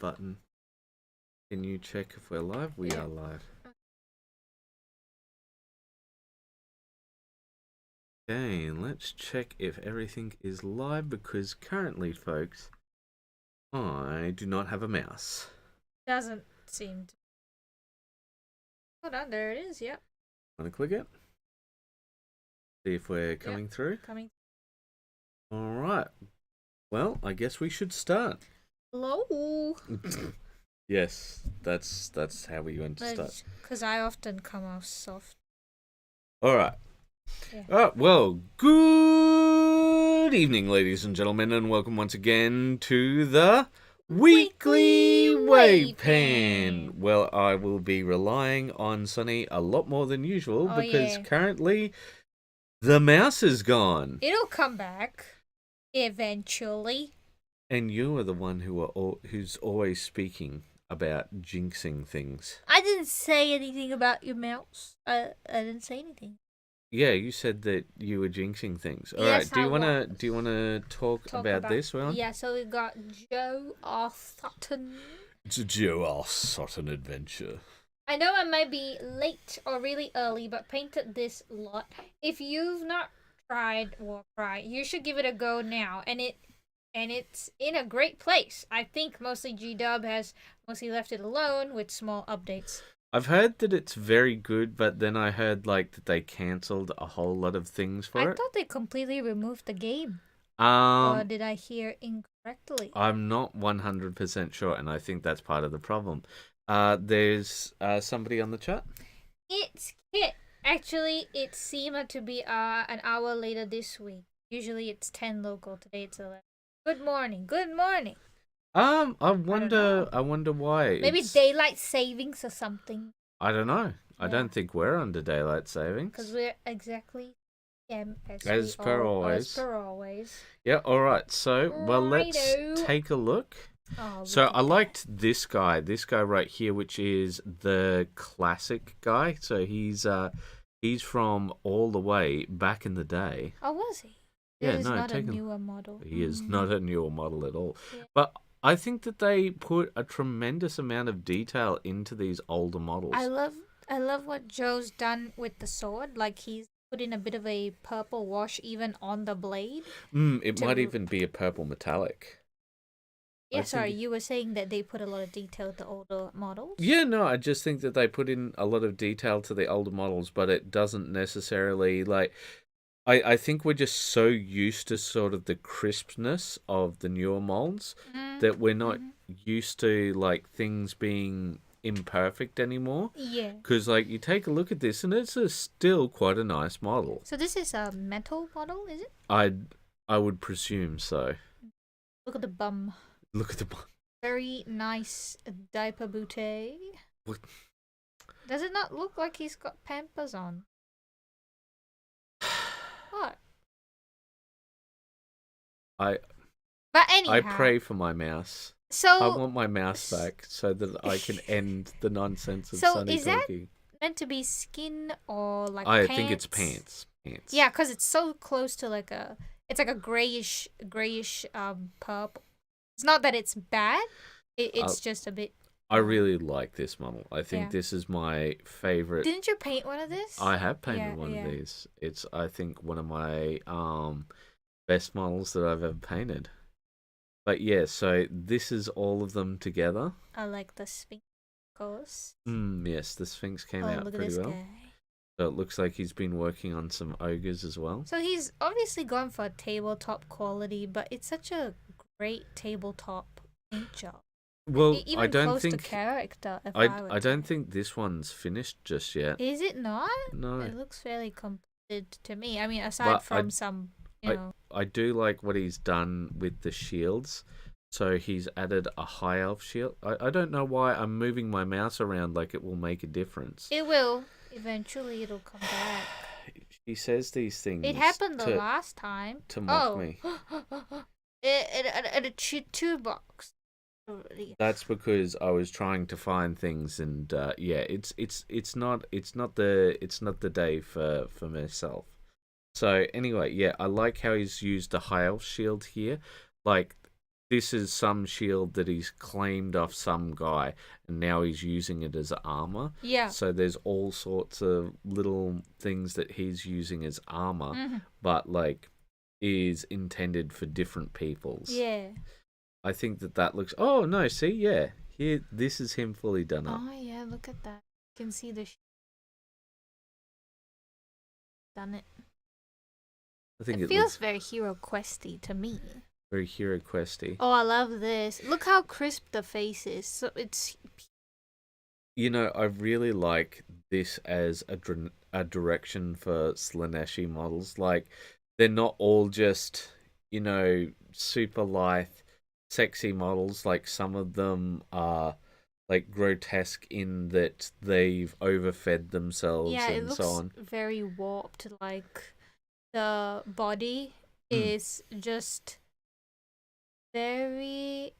button. Can you check if we're live? We are live. Okay, let's check if everything is live because currently, folks, I do not have a mouse. Doesn't seem to. Hold on, there it is, yep. Want to click it? See if we're coming through? Coming. Alright. Well, I guess we should start. Hello. Yes, that's how we want to start. Because I often come off soft. Alright. Yeah. Oh, well, good evening, ladies and gentlemen, and welcome once again to the Weekly WAYPN. Well, I will be relying on Sonny a lot more than usual because currently the mouse is gone. It'll come back eventually. And you are the one who's always speaking about jinxing things. I didn't say anything about your mouse. I didn't say anything. Yeah, you said that you were jinxing things. All right. Do you wanna talk about this one? Yeah. So we got Joe R. Sutton. It's a Joe R. Sutton adventure. I know I might be late or really early, but painted this lot. If you've not tried Warcry, you should give it a go now. And it's in a great place. I think mostly G-Dub has mostly left it alone with small updates. I've heard that it's very good, but then I heard that they cancelled a whole lot of things for it. I thought they completely removed the game. Or did I hear incorrectly? I'm not 100% sure, and I think that's part of the problem. There's somebody on the chat. It's Kit. Actually, it seemed to be an hour later this week. Usually it's 10 local. Today it's 11. Good morning. Good morning. I wonder why. Maybe daylight savings or something. I don't know. I don't think we're under daylight savings. Because we're exactly as per always. As per always. Yeah, alright. So, well, let's take a look. So I liked this guy right here, which is the classic guy. So he's from all the way back in the day. Oh, was he? Yeah, no, not a newer model. He is not a newer model at all. Yeah. But I think that they put a tremendous amount of detail into these older models. I love what Joe's done with the sword. Like he's put in a bit of a purple wash even on the blade. It might even be a purple metallic. Yeah, sorry, you were saying that they put a lot of detail to the older models? Yeah, no, I just think that they put in a lot of detail to the older models, but it doesn't necessarily I think we're just so used to sort of the crispness of the newer molds that we're not used to things being imperfect anymore. Yeah. Because you take a look at this and it's still quite a nice model. So this is a metal model, is it? I would presume so. Look at the bum. Look at the bum. Very nice diaper bouquet. What? Does it not look like he's got Pampers on? What? But anyhow, I pray for my mouse. So I want my mouse back so that I can end the nonsense of Sunny is talking. That meant to be skin or I pants? think it's pants. Yeah, because it's so close to it's like a grayish purple. It's not that it's bad. It's just a bit. I really like this model. I think this is my favorite. Didn't you paint one of this? I have painted one of these. It's, I think, one of my best models that I've ever painted. But yeah, so this is all of them together. I like the Sphinx, of course. Yes, the Sphinx came out pretty well. Guy. So it looks like he's been working on some ogres as well. So he's obviously gone for tabletop quality, but it's such a great tabletop paint job. Well, even I don't close think to character. I don't think this one's finished just yet. Is it not? No, it looks fairly completed to me. I mean, aside from some, I do like what he's done with the shields. So he's added a high elf shield. I don't know why I'm moving my mouse around like it will make a difference. It will. Eventually, it'll come back. He says these things. It happened the last time. To mock me. At a toolbox. That's because I was trying to find things, and it's not the day for myself. So anyway, I like how he's used the high elf shield here. this is some shield that he's claimed off some guy, and now he's using it as armor. Yeah. So there's all sorts of little things that he's using as armor, but like is intended for different peoples. Yeah. I think that looks. Oh no! See, yeah, here this is him fully done up. Oh yeah, look at that. You can see the done it. I think It it feels looks very Hero Questy to me. very Hero Questy. Oh, I love this. Look how crisp the face is. So it's. You know, I really like this as a direction for Slaneshi models. Like, they're not all just, you know, super lithe, sexy models. Like, some of them are, like, grotesque in that they've overfed themselves Yeah, it and looks so on. very warped. Like the body is just very,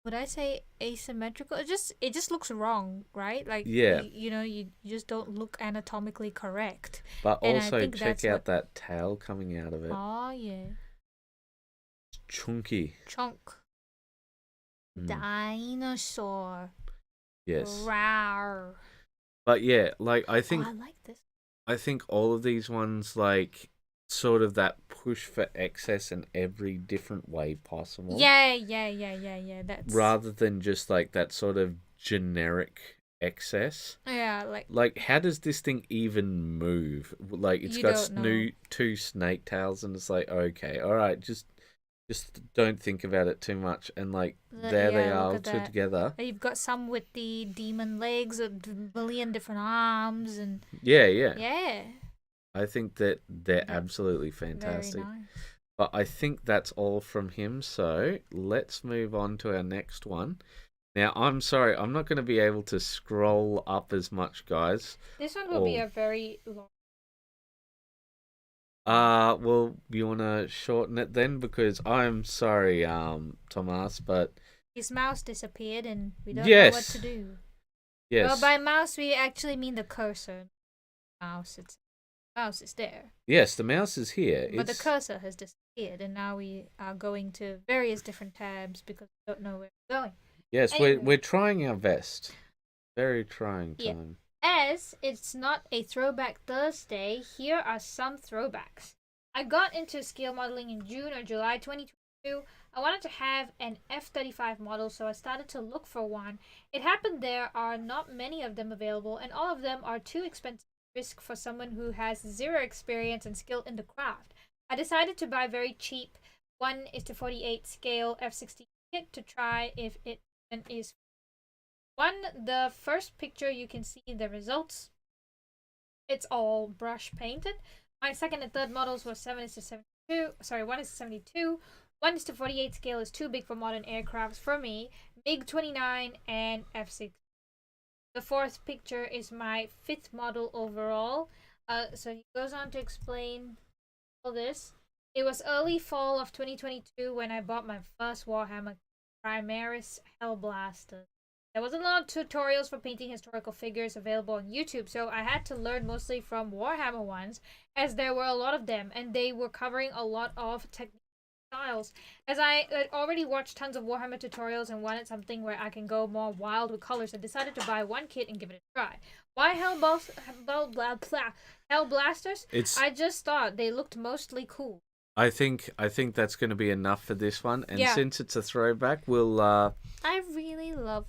would I say asymmetrical? It just looks wrong, right? Like Yeah. you just don't look anatomically correct. But And I also, think check that's out what. that tail coming out of it. Oh yeah, Chunky. chunk Mm, dinosaur. yes. Rawr. But yeah, like, Oh, I like this. I think all of these ones, like, sort of that push for excess in every different way possible. Yeah. That's Rather than just, like, that sort of generic excess. yeah, Like, how does this thing even move? Like, it's You got don't know. two snake tails, and it's like, okay, all right, just don't think about it too much. And, like, there they yeah, are look at two that. together. You've got some with the demon legs, a million different arms, and Yeah. yeah, I think that they're Ve- absolutely very fantastic. nice. But I think that's all from him. So let's move on to our next one. Now, I'm sorry, I'm not going to be able to scroll up as much, guys. This one will be Oh. a very long. Well, you want to shorten it then? Because I'm sorry, Tomas, but His mouse disappeared, and we don't know what to yes, do. yes, Well, by mouse we actually mean the cursor. Mouse is there, yes, the mouse is here. but the cursor has disappeared, and now we are going to various different tabs because we don't know where we're going. Yes, Anyway. we're trying our best. Very trying Yeah. time. As it's not a Throwback Thursday, here are some throwbacks. I got into scale modeling in June or July 2022. I wanted to have an F-35 model, so I started to look for one. It happened there are not many of them available, and all of them are too expensive to risk for someone who has zero experience and skill in the craft. I decided to buy very cheap 1:48 scale F-16 kit to try if it is. The first picture you can see the results. It's all brush painted. My second and third models were 7:72. Sorry, 1:72. 1:48 scale is too big for modern aircrafts for me. MiG-29 and F-6. The fourth picture is my fifth model overall. So he goes on to explain all this. It was early fall of 2022 when I bought my first Warhammer Primaris Hellblaster. There wasn't a lot of tutorials for painting historical figures available on YouTube, so I had to learn mostly from Warhammer ones, as there were a lot of them, and they were covering a lot of technical styles. As I had already watched tons of Warhammer tutorials and wanted something where I can go more wild with colors, I decided to buy one kit and give it a try. Why Hellblasters? I just thought they looked mostly cool. I think that's going to be enough for this one. And Yeah. since it's a throwback, we'll I really love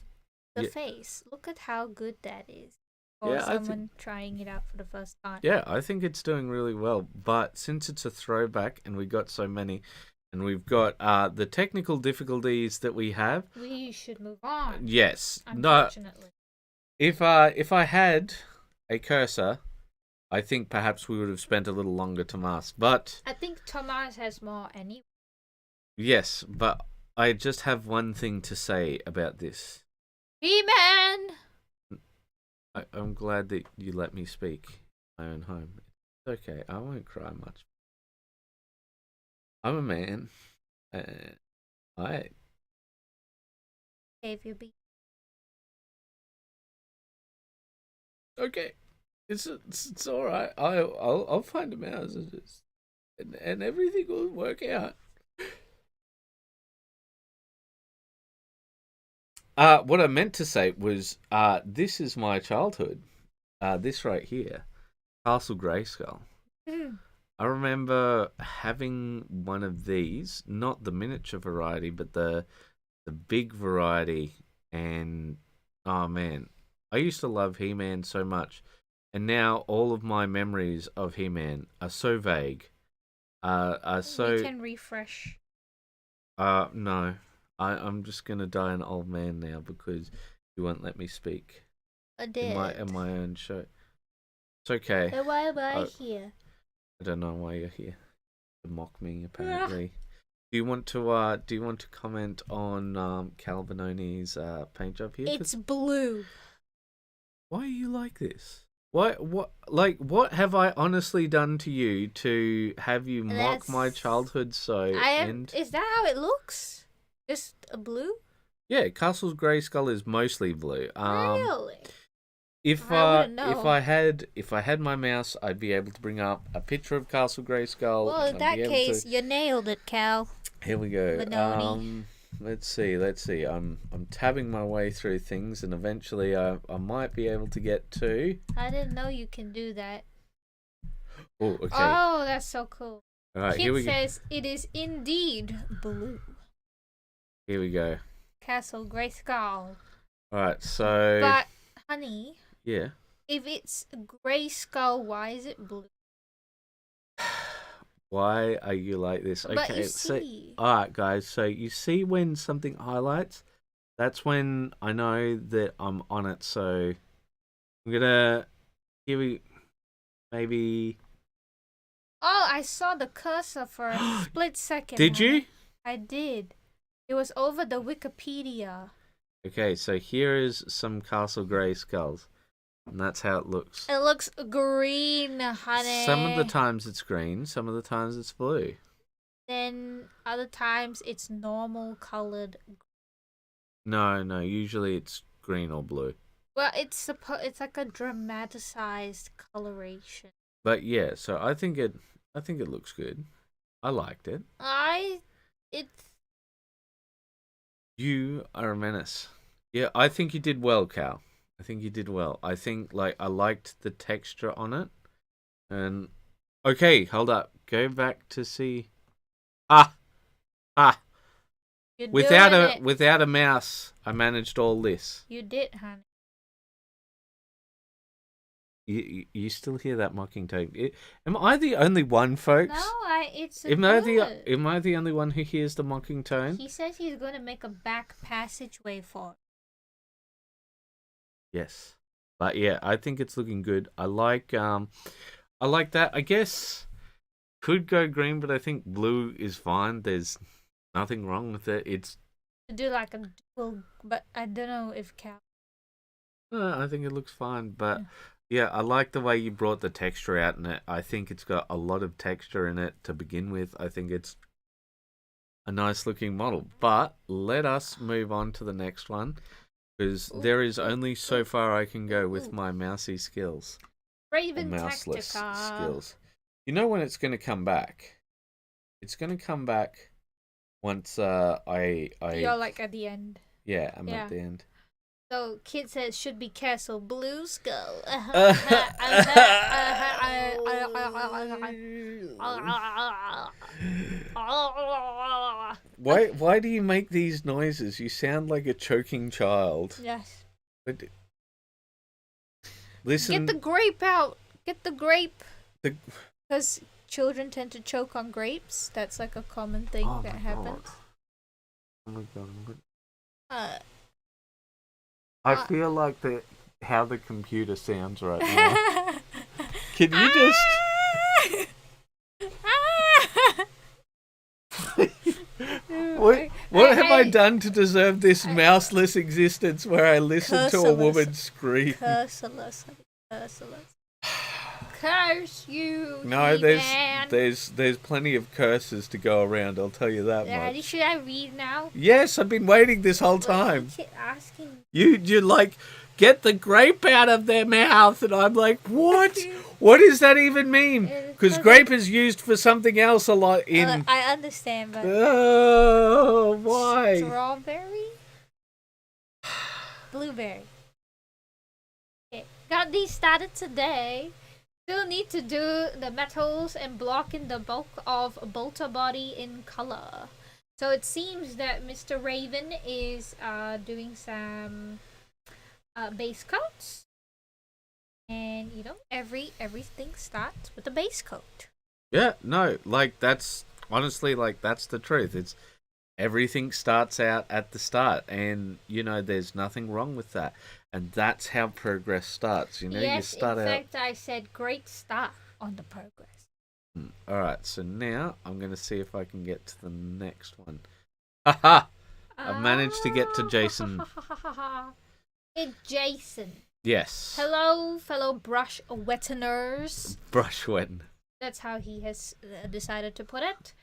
the Yeah. face. Look at how good that is. For Yeah, I someone trying it out for the first time. yeah, I think it's doing really well. But since it's a throwback and we got so many, and we've got the technical difficulties that we have. We should move on. Yes. No. Unfortunately. If I had a cursor, I think perhaps we would have spent a little longer to mask. But I think Thomas has more anyway. yes, but I just have one thing to say about this. He-Man! I'm glad that you let me speak in my own home. It's okay. I won't cry much. I'm a man. I Save your beat. okay. It's all right. I'll find a mouse and everything will work out. What I meant to say was, this is my childhood. This right here, Castle Grayskull. I remember having one of these, not the miniature variety, but the big variety. And oh man, I used to love He-Man so much, and now all of my memories of He-Man are so vague. Are so. We can refresh. No, I'm just gonna die an old man now because you won't let me speak in my own show. It's okay. So why am I here? I don't know why you're here to mock me. Apparently, do you want to comment on Calvinoni's paint job here? It's blue. Why are you like this? What have I honestly done to you to have you mock my childhood so? Is that how it looks? Just a blue? Yeah, Castle's Grayskull is mostly blue. Really? If I had my mouse, I'd be able to bring up a picture of Castle Grayskull. Well, in that case, you nailed it, Cal. Here we go. Benoni. Let's see. I'm tabbing my way through things, and eventually I might be able to get to. I didn't know you can do that. Oh, okay. Oh, that's so cool. All right, Kid says it is indeed blue. Here we go. Castle Grayskull. All right, so. But, honey. Yeah. If it's Grayskull, why is it blue? Why are you like this? Okay, but you see. So, all right, guys. So you see when something highlights, that's when I know that I'm on it. So I'm gonna maybe. Oh, I saw the cursor for a split second. Did you? I did. It was over the Wikipedia. Okay, so here is some Castle Grayskulls. And that's how it looks. It looks green, honey. Some of the times it's green, some of the times it's blue. Then other times it's normal colored. No, usually it's green or blue. Well, it's like a dramatized coloration. But yeah, so I think it looks good. I liked it. You are a menace. Yeah, I think you did well, Cal. I think you did well. I think I liked the texture on it. And okay, hold up. Go back to see. Without a mouse, I managed all this. You did, honey. You still hear that mocking tone? Am I the only one, folks? No, it's am I the only one who hears the mocking tone? He says he's going to make a back passageway for it. Yes, but yeah, I think it's looking good. I like that. I guess could go green, but I think blue is fine. There's nothing wrong with it. It's to do like a dual, but I don't know if Cal. I think it looks fine, but yeah, I like the way you brought the texture out in it. I think it's got a lot of texture in it to begin with. I think it's a nice looking model. But let us move on to the next one. Because there is only so far I can go with my mousy skills. Raven mouseless Tactica. skills. You know when it's going to come back? It's going to come back once You're like at the end. Yeah, I'm at the end. So Kid says should be Castle Blue Skull. Why do you make these noises? You sound like a choking child. Yes. But listen. Get the grape out. Get the grape. Because children tend to choke on grapes. That's like a common thing that happens. Oh my god. I feel like how the computer sounds right now. Can you just... What have I done to deserve this mouseless existence where I listen to a woman scream? Curse you, No, He-Man. there's plenty of curses to go around, I'll tell you that much. Should I read now? Yes, I've been waiting this whole time. You keep asking. You're like, get the grape out of their mouth, and I'm like, what? What does that even mean? Because grape is used for something else a lot in... I understand, but... Oh, why? Strawberry? blueberry. Okay, got these started today. Still need to do the metals and block in the bulk of bolter body in color. So it seems that Mr. Raven is doing some base coats. And you know, everything starts with a base coat. Yeah, no, like that's honestly like that's the truth. It's everything starts out at the start, and you know there's nothing wrong with that, and that's how progress starts. You know, Yes, you start in out. fact, I said great start on the progress. All right, so now I'm gonna see if I can get to the next one. Haha! I've managed to get to Jason. It's Jason. Yes. Hello, fellow brush wetteners. Brush wetting. That's how he has decided to put it.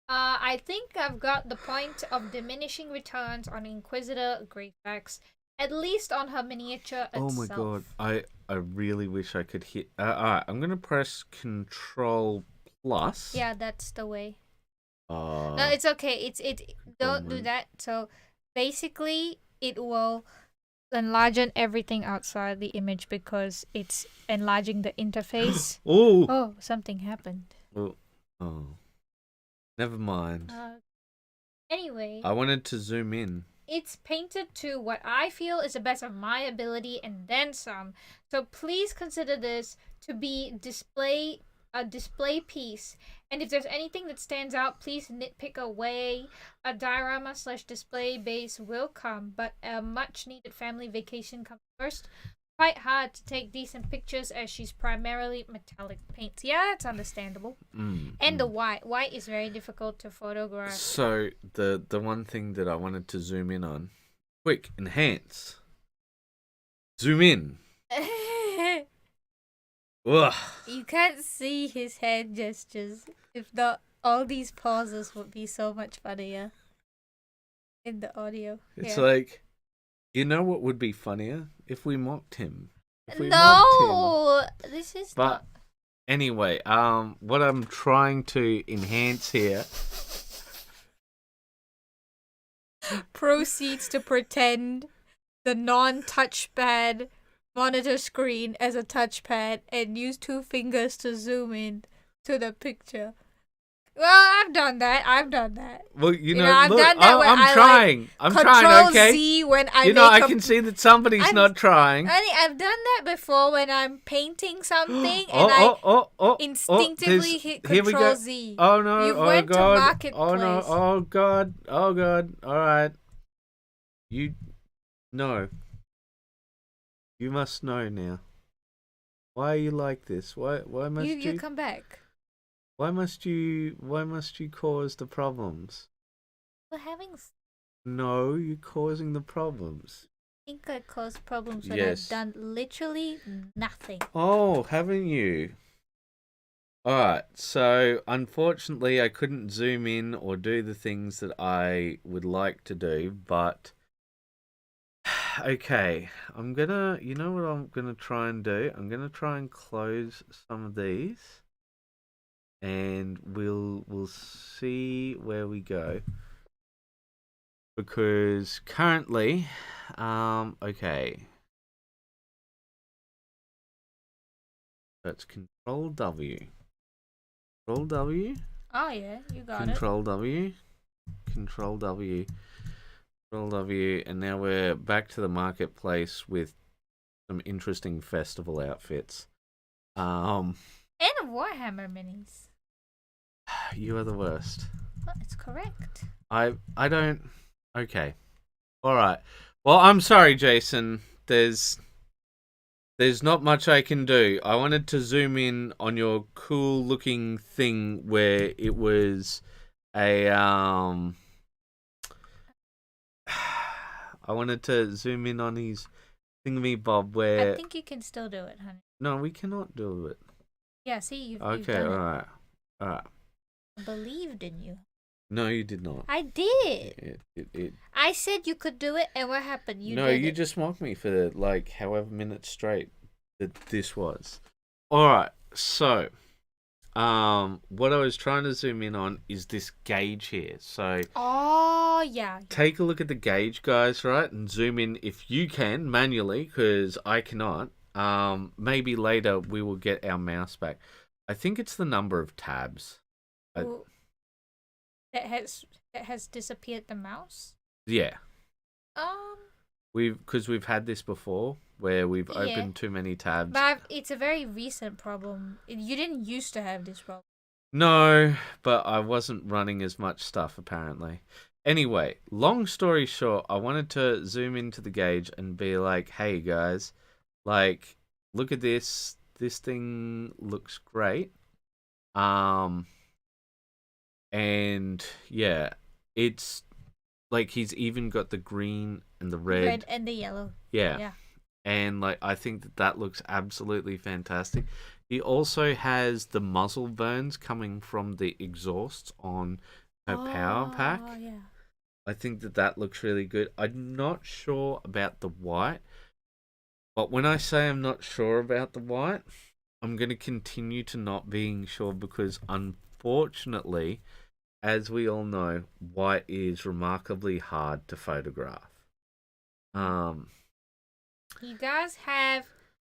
I think I've got the point of diminishing returns on Inquisitor Greyfax, at least on her miniature itself. Oh my god, I really wish I could hit. Alright, I'm gonna press Control Plus. Yeah, that's the way. No, No, it's okay. Don't do that. So basically, it will enlarge everything outside the image because it's enlarging the interface. Oh. Oh, something happened. Oh. Never mind. Anyway, I wanted to zoom in. it's painted to what I feel is the best of my ability and then some. So please consider this to be a display piece. And if there's anything that stands out, please nitpick away. A diorama / display base will come, but a much needed family vacation comes first. Quite hard to take decent pictures as she's primarily metallic paints. Yeah, that's understandable. And the white is very difficult to photograph. So the one thing that I wanted to zoom in on, quick, enhance, zoom in. Ugh. You can't see his hand gestures. If not, all these pauses would be so much funnier in the audio. It's Yeah. like, you know what would be funnier if we mocked him. If we mocked No, this is But not. anyway, what I'm trying to enhance here. Proceeds to pretend the non-touchpad monitor screen as a touchpad and use 2 fingers to zoom in to the picture. Well, I've done that. Well, you know, I've look, done that when I'm I, trying. I'm trying, okay? Z when I You know, I make can see that somebody's not trying. I've done that before when I'm painting something and I instinctively hit here we go. Control Z. Oh no! You've Oh went to god! Marketplace. Oh no! Oh god! Oh god! All right. You know. You must know now. Why are you like this? Why must you? You come back. Why must you cause the problems? We're having. No, you're causing the problems. I think I caused problems when Yes. I've done literally nothing. Oh, haven't you? Alright, so unfortunately I couldn't zoom in or do the things that I would like to do, but okay, you know what I'm gonna try and do? I'm gonna try and close some of these, and we'll see where we go. Because currently, okay, that's Control W. Control W. Oh yeah, you got Control W. Control W. Control W. And now we're back to the marketplace with some interesting festival outfits. And Warhammer minis. You are the worst. Well, it's correct. I don't. Okay. All right. Well, I'm sorry, Jason. There's not much I can do. I wanted to zoom in on your cool looking thing where it was a I wanted to zoom in on his thingamy-bob where I think you can still do it, honey. No, we cannot do it. Yeah, see, you've Okay, done alright. Alright. I believed in you. No, you did not. I did. It I said you could do it, and what happened? You No, did you it. just mocked me for like however minutes straight that this was. Alright, so what I was trying to zoom in on is this gauge here. So Oh, yeah. take a look at the gauge, guys, right? And zoom in if you can manually, because I cannot. Maybe later we will get our mouse back. I think it's the number of tabs. Ooh, that has disappeared the mouse. Yeah. Um, We've had this before where we've Yeah. opened too many tabs. but it's a very recent problem. You didn't used to have this problem. No, but I wasn't running as much stuff apparently. Anyway, long story short, I wanted to zoom into the gauge and be like, "Hey guys, like look at this. This thing looks great." Um and yeah, it's like he's even got the green and the red. Red and the yellow. Yeah. Yeah. And like I think that looks absolutely fantastic. He also has the muzzle burns coming from the exhausts on her power pack. Oh, yeah. I think that looks really good. I'm not sure about the white, but when I say I'm not sure about the white, I'm going to continue to not being sure because unfortunately, as we all know, white is remarkably hard to photograph. You guys have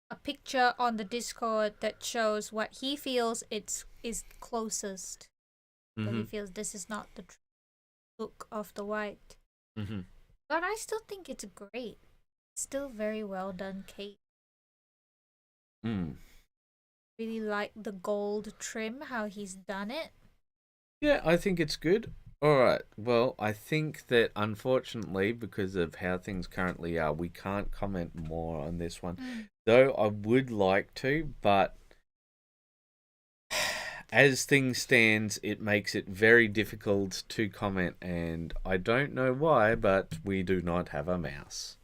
a picture on the Discord that shows what he feels is closest. So he feels this is not the true look of the white. Mm-hmm. But I still think it's great. It's still very well done, Kate. Really like the gold trim, how he's done it. Yeah, I think it's good. All right. Well, I think that unfortunately, because of how things currently are, we can't comment more on this one. Though I would like to, but as things stands, it makes it very difficult to comment, and I don't know why, but we do not have a mouse.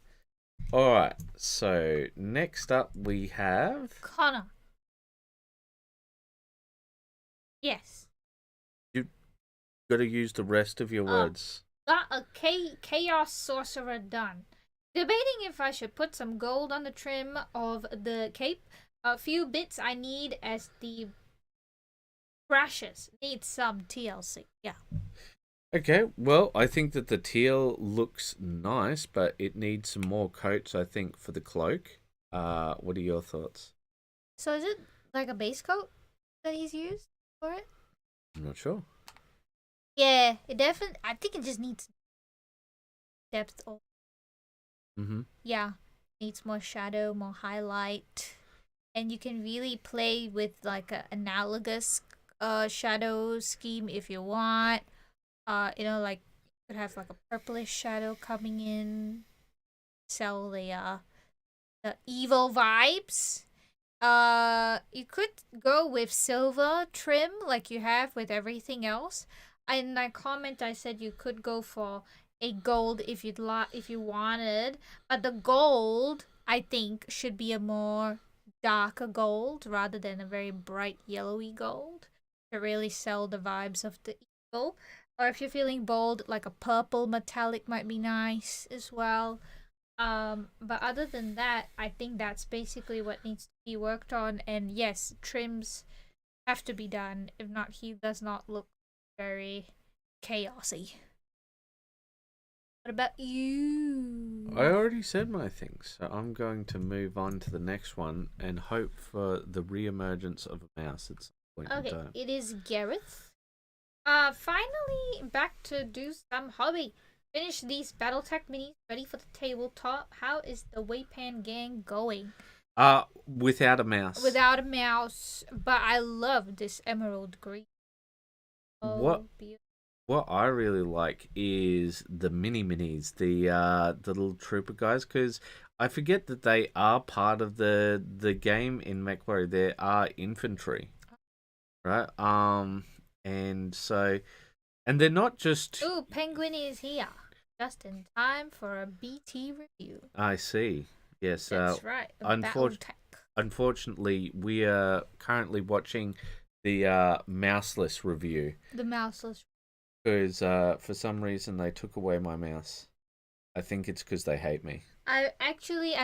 All right. So next up, we have Connor. Yes. got to use the rest of your words. Got a chaos sorcerer done. Debating if I should put some gold on the trim of the cape. A few bits I need as the brushes need some TLC. Yeah. Okay, well, I think that the teal looks nice, but it needs some more coats, I think, for the cloak. What are your thoughts? So is it like a base coat that he's used for it? I'm not sure. Yeah, it definitely. I think it just needs depth. Yeah, needs more shadow, more highlight, and you can really play with like an analogous shadow scheme if you want. Like you could have like a purplish shadow coming in, sell the evil vibes. You could go with silver trim like you have with everything else. In my comment, I said you could go for a gold if you wanted, but the gold I think should be a more darker gold rather than a very bright yellowy gold to really sell the vibes of the evil. Or if you're feeling bold, like a purple metallic might be nice as well. But other than that, I think that's basically what needs to be worked on. And yes, trims have to be done. If not, he does not look very chaosy. What about you? I already said my things, so I'm going to move on to the next one and hope for the re-emergence of a mouse at some point in time. It is Gareth. Finally back to do some hobby. Finish these Battletech minis, ready for the tabletop. How is the WAYPN gang going? Without a mouse. Without a mouse, but I love this emerald green. What I really like is the minis, the little trooper guys, because I forget that they are part of the game in MechWarrior. They are infantry, right? And they're not just. Ooh, Penguin is here, just in time for a BT review. I see. Yes, that's right. Unfortunately, we are currently watching the mouseless review. The mouseless. Because for some reason they took away my mouse. I think it's because they hate me. I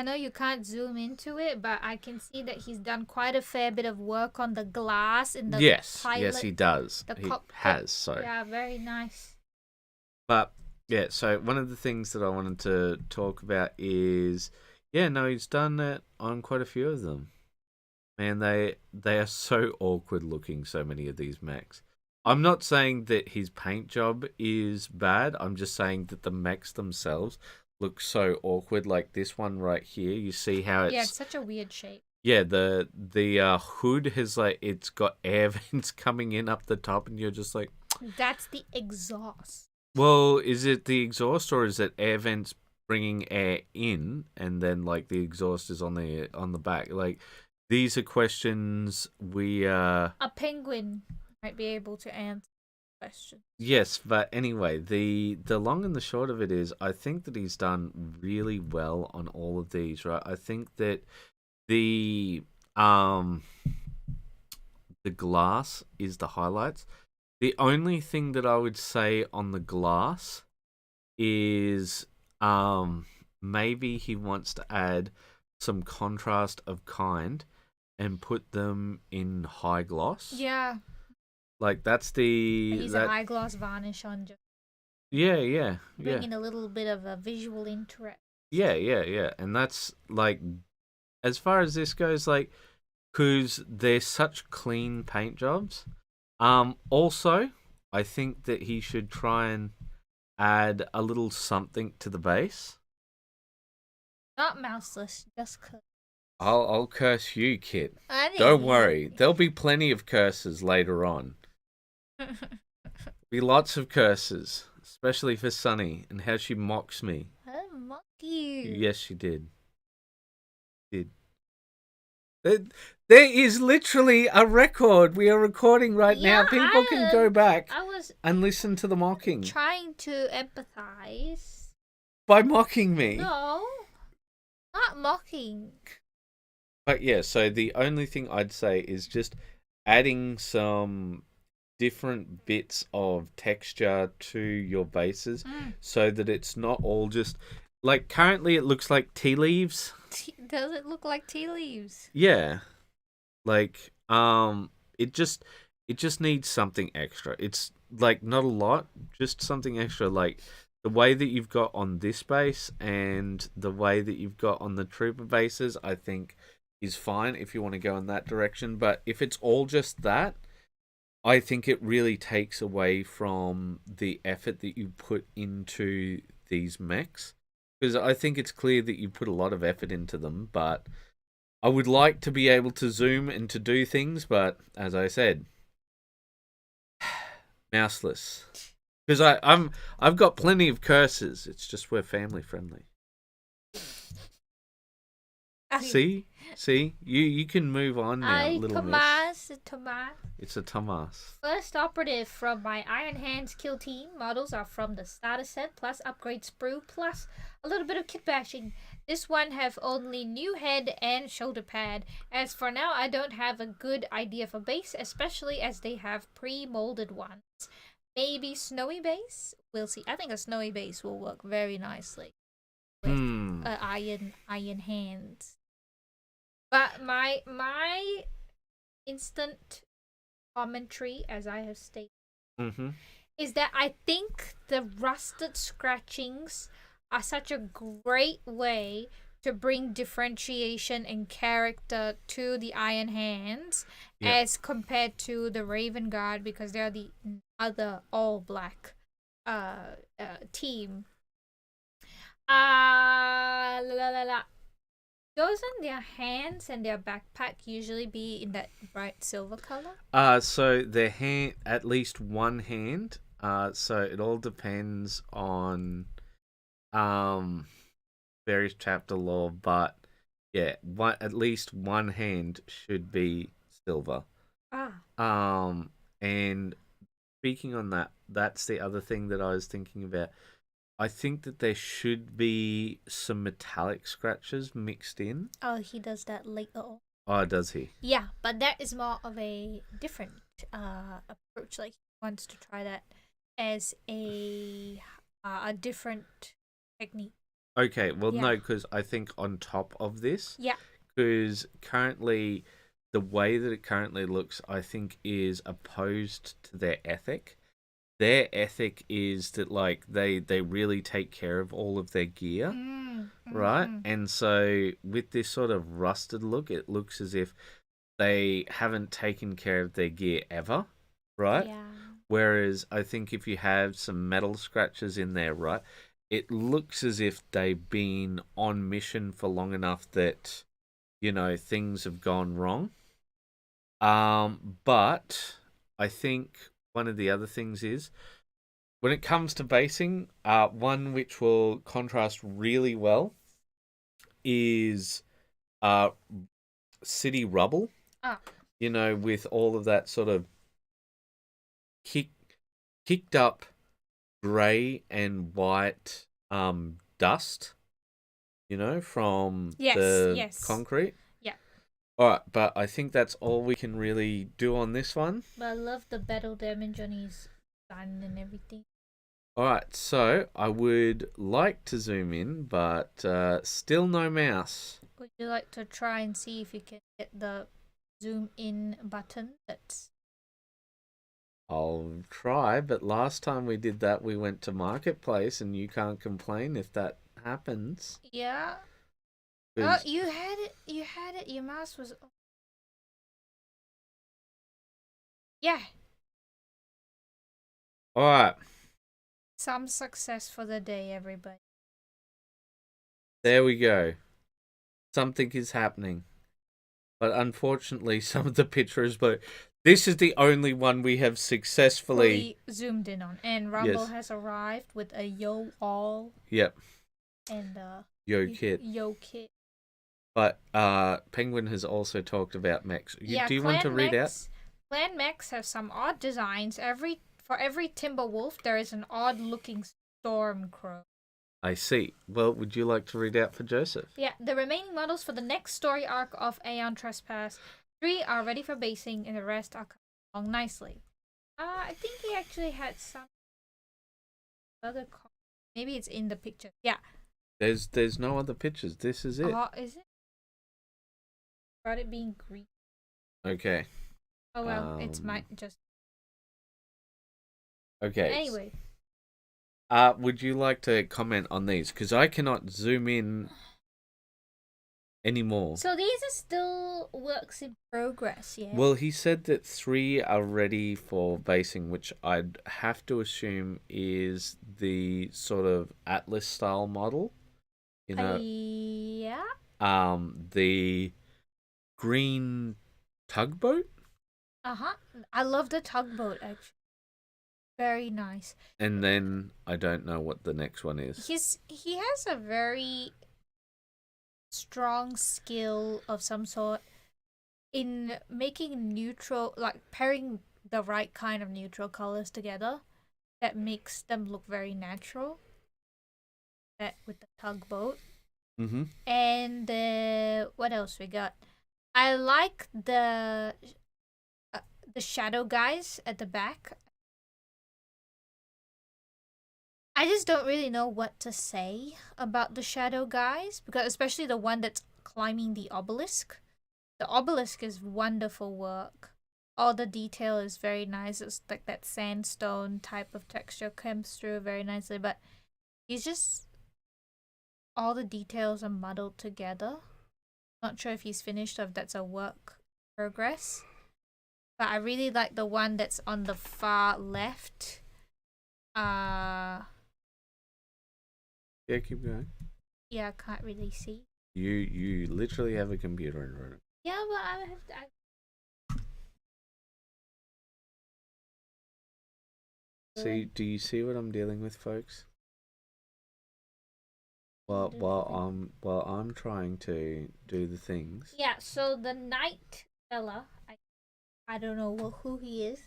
know you can't zoom into it, but I can see that he's done quite a fair bit of work on the glass in the Yes, pilot. yes, he does. The He cockpit. has, so. Yeah, very nice. But, yeah, so one of the things that I wanted to talk about is, yeah, no, he's done it on quite a few of them. Man, they are so awkward looking, so many of these mechs. I'm not saying that his paint job is bad. I'm just saying that the mechs themselves look so awkward. Like this one right here, you see how Yeah, it's such a weird shape. yeah, the hood has like it's got air vents coming in up the top, and you're just like, That's the exhaust. well, is it the exhaust or is it air vents bringing air in, and then like the exhaust is on the back? Like these are questions we A penguin might be able to answer the question. yes, but anyway, the long and the short of it is, I think that he's done really well on all of these, right? I think that the the glass is the highlights. The only thing that I would say on the glass is maybe he wants to add some contrast of kind and put them in high gloss. Yeah. Like that's the Use an eyeglass varnish on, just yeah. bringing a little bit of a visual interest. Yeah. And that's like, as far as this goes, like, because they're such clean paint jobs. Also, I think that he should try and add a little something to the base. Not mouseless, just I'll curse you, kid. Don't worry. There'll be plenty of curses later on. Be lots of curses, especially for Sunny and how she mocks me. I didn't mock you. Yes, she did. There is literally a record. We are recording right now. People can go back and listen to the mocking. Trying to empathize. By mocking me. No, not mocking. But yeah, so the only thing I'd say is just adding some different bits of texture to your bases so that it's not all just like currently it looks like tea leaves. Does it look like tea leaves? Yeah. Like it just needs something extra. It's like not a lot, just something extra, like the way that you've got on this base and the way that you've got on the trooper bases, I think is fine if you want to go in that direction. But if it's all just that, I think it really takes away from the effort that you put into these mechs. Because I think it's clear that you put a lot of effort into them, but I would like to be able to zoom and to do things, but as I said, mouseless. Because I've got plenty of curses. It's just we're family friendly. See, you can move on now, little miss. Tomas. It's a Tomas. First operative from my Iron Hands kill team. Models are from the starter set plus upgrade sprue plus a little bit of kit bashing. This one have only new head and shoulder pad. As for now, I don't have a good idea for base, especially as they have pre-molded ones. Maybe snowy base? We'll see. I think a snowy base will work very nicely with iron hands. But my instant commentary, as I have stated, is that I think the rusted scratchings are such a great way to bring differentiation and character to the Iron Hands as compared to the Raven Guard, because they're the other all-black team. Doesn't their hands and their backpack usually be in that bright silver color? So their hand, at least one hand. So it all depends on various chapter lore, but yeah, at least one hand should be silver. And speaking on that, that's the other thing that I was thinking about. I think that there should be some metallic scratches mixed in. Oh, he does that later on. Oh, does he? Yeah, but that is more of a different approach. Like, he wants to try that as a different technique. Okay, well, Yeah. no, because I think on top of this, Yeah. because currently, the way that it currently looks, I think, is opposed to their ethic. Their ethic is that, like, they really take care of all of their gear, right? Mm-hmm. And so, with this sort of rusted look, it looks as if they haven't taken care of their gear ever, right? Yeah. Whereas I think if you have some metal scratches in there, right, it looks as if they've been on mission for long enough that, things have gone wrong. But I think one of the other things is when it comes to basing, one which will contrast really well is uh city rubble. Ah. With all of that sort of kick, kicked up grey and white dust, from Yes. the Yes. concrete. Yeah. All right, but I think that's all we can really do on this one. But I love the battle damage on his gun and everything. All right, so I would like to zoom in, but still no mouse. Would you like to try and see if you can get the zoom in button? I'll try, but last time we did that, we went to Marketplace, and you can't complain if that happens. Yeah. Oh, 'Cause- you had it. You had it. Your mouse was. Yeah. All right, Some success for the day, everybody. there we go. Something is happening. But unfortunately, some of the pictures, but this is the only one we have successfully Fully zoomed in on. And Rumble Yes. has arrived with a yo all Yep, and yo kit. yo kit. But Penguin has also talked about mechs. Yeah, Do you want to read out? Clan mechs have some odd designs. For every timber wolf, there is an odd looking storm crow. I see. Well, would you like to read out for Joseph? Yeah, the remaining models for the next story arc of Aeon Trespass, 3 are ready for basing, and the rest are coming along nicely. I think he actually had some other. Maybe it's in the picture. Yeah. There's no other pictures. This is it. Oh, is it? About it being green. Okay. Oh well, it's might just. Okay. Anyway. Would you like to comment on these? Because I cannot zoom in anymore. So these are still works in progress, yeah? Well, he said that 3 are ready for basing, which I'd have to assume is the sort of Atlas style model. Yeah. The green tugboat. I love the tugboat actually. Very nice. And then I don't know what the next one is. He has a very strong skill of some sort in making neutral, like pairing the right kind of neutral colors together that makes them look very natural. That with the tugboat. Mm-hmm. And what else we got? I like the shadow guys at the back. I just don't really know what to say about the shadow guys, because especially the one that's climbing the obelisk. The obelisk is wonderful work. All the detail is very nice. It's like that sandstone type of texture comes through very nicely, but he's just all the details are muddled together. Not sure if he's finished or if that's a work in progress. But I really like the one that's on the far left. Yeah, keep going. Yeah, I can't really see. You literally have a computer in front of you. Yeah, but I have to. See, do you see what I'm dealing with, folks? While I'm trying to do the things. Yeah, so the knight fella, I don't know who he is.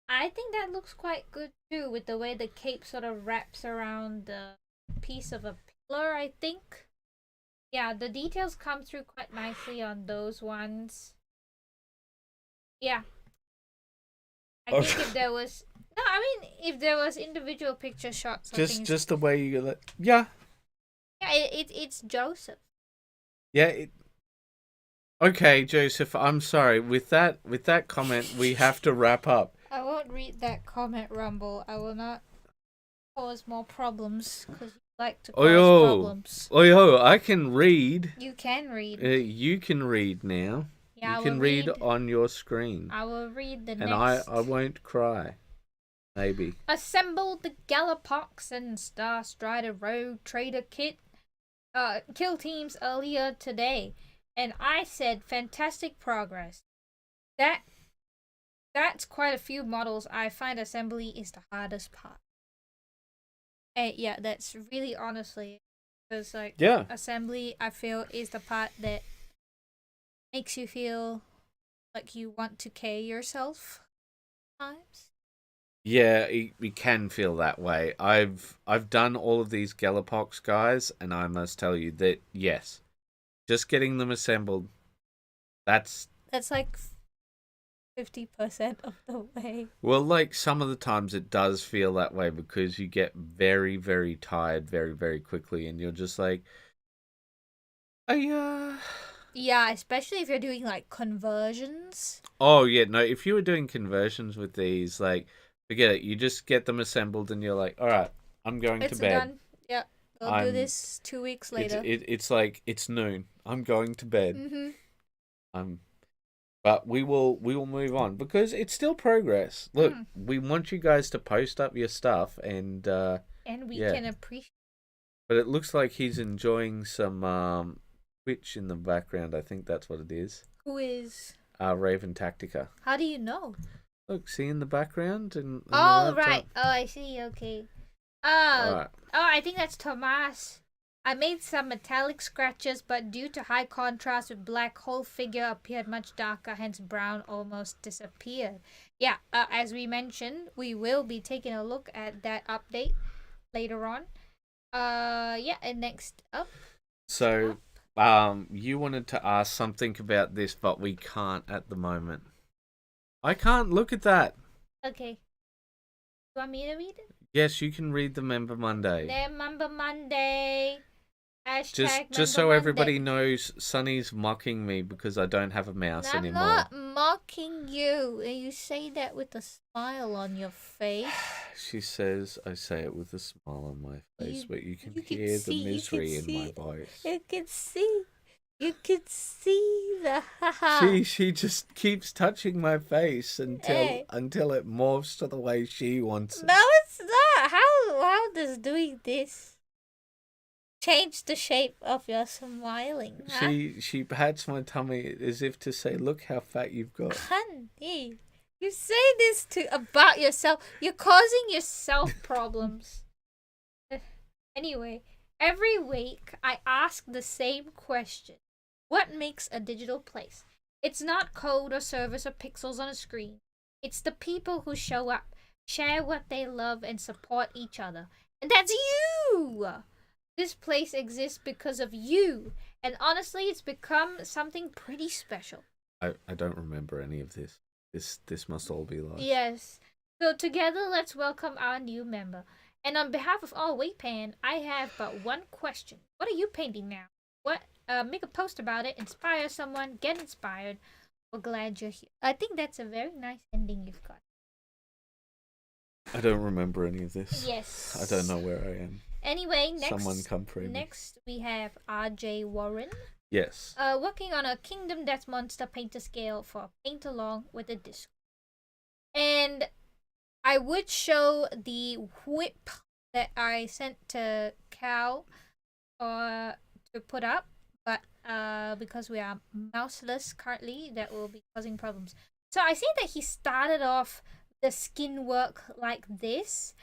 I think that looks quite good too, with the way the cape sort of wraps around the piece of a pillar, I think. Yeah, the details come through quite nicely on those ones. Yeah. I think if there was if there was individual picture shots, Just the way you like. Yeah. Yeah, it's Joseph. Yeah. Okay, Joseph. I'm sorry. With that comment, we have to wrap up. I won't read that comment, Rumble. I will not cause more problems because you like to cause problems. Oyo, I can read. You can read. You can read now. Yeah, you can read on your screen. I will read the and next. I won't cry. Maybe. Assembled the Galapox and Star Strider Road Trader kit kill teams earlier today, and I said fantastic progress. That's quite a few models. I find assembly is the hardest part. And yeah, that's really honestly because assembly I feel is the part that makes you feel like you want to kill yourself times. Yeah, it can feel that way. I've done all of these Galapox guys, and I must tell you that yes, just getting them assembled, that's like 50% of the way. Well, like some of the times it does feel that way because you get very, very tired very, very quickly, and you're just like, Yeah, especially if you're doing like conversions. Oh yeah, no. If you were doing conversions with these, like, forget it. You just get them assembled, and you're like, all right, I'm going to bed. Done. Yeah, we'll do this 2 weeks later. It's like it's noon. I'm going to bed. But we will move on because it's still progress. Look, we want you guys to post up your stuff, and we can appreciate. But it looks like he's enjoying some Twitch in the background. I think that's what it is. Who is? Raven Tactica. How do you know? Look, see in the background and. Oh right. Oh, I see. Okay. Right. Oh, I think that's Tomas. I made some metallic scratches, but due to high contrast with black, whole figure appeared much darker, hence brown almost disappeared. Yeah, as we mentioned, we will be taking a look at that update later on. Yeah, and next up. So, you wanted to ask something about this, but we can't at the moment. I can't look at that. Okay. You want me to read it? Yes, you can read the Member Monday. Member Monday. Hashtag just so everybody knows, Sunny's mocking me because I don't have a mouse anymore. I'm not mocking you. You say that with a smile on your face. She says I say it with a smile on my face, but you can hear the misery in my voice. You can see. You can see the haha. She just keeps touching my face until it morphs to the way she wants it. No, it's not. How does doing this change the shape of your smiling? Huh? She pats my tummy as if to say, "Look how fat you've got." Honey, you say this about yourself. You're causing yourself problems. Anyway, every week I ask the same question. What makes a digital place? It's not code or service or pixels on a screen. It's the people who show up, share what they love, and support each other. And that's you! This place exists because of you. And honestly, it's become something pretty special. I don't remember any of this. This must all be lies. Yes. So together, let's welcome our new member. And on behalf of all WAYPN, I have but one question. What are you painting now? Make a post about it, inspire someone, get inspired. We're glad you're here. I think that's a very nice ending you've got. I don't remember any of this. Yes. I don't know where I am. Anyway, Someone come pray me. Next we have RJ Warren. Yes. Working on a Kingdom Death Monster painter scale for a paint along with a disc. And I would show the whip that I sent to Karl to put up, but because we are mouseless currently, that will be causing problems. So I see that he started off the skin work like this,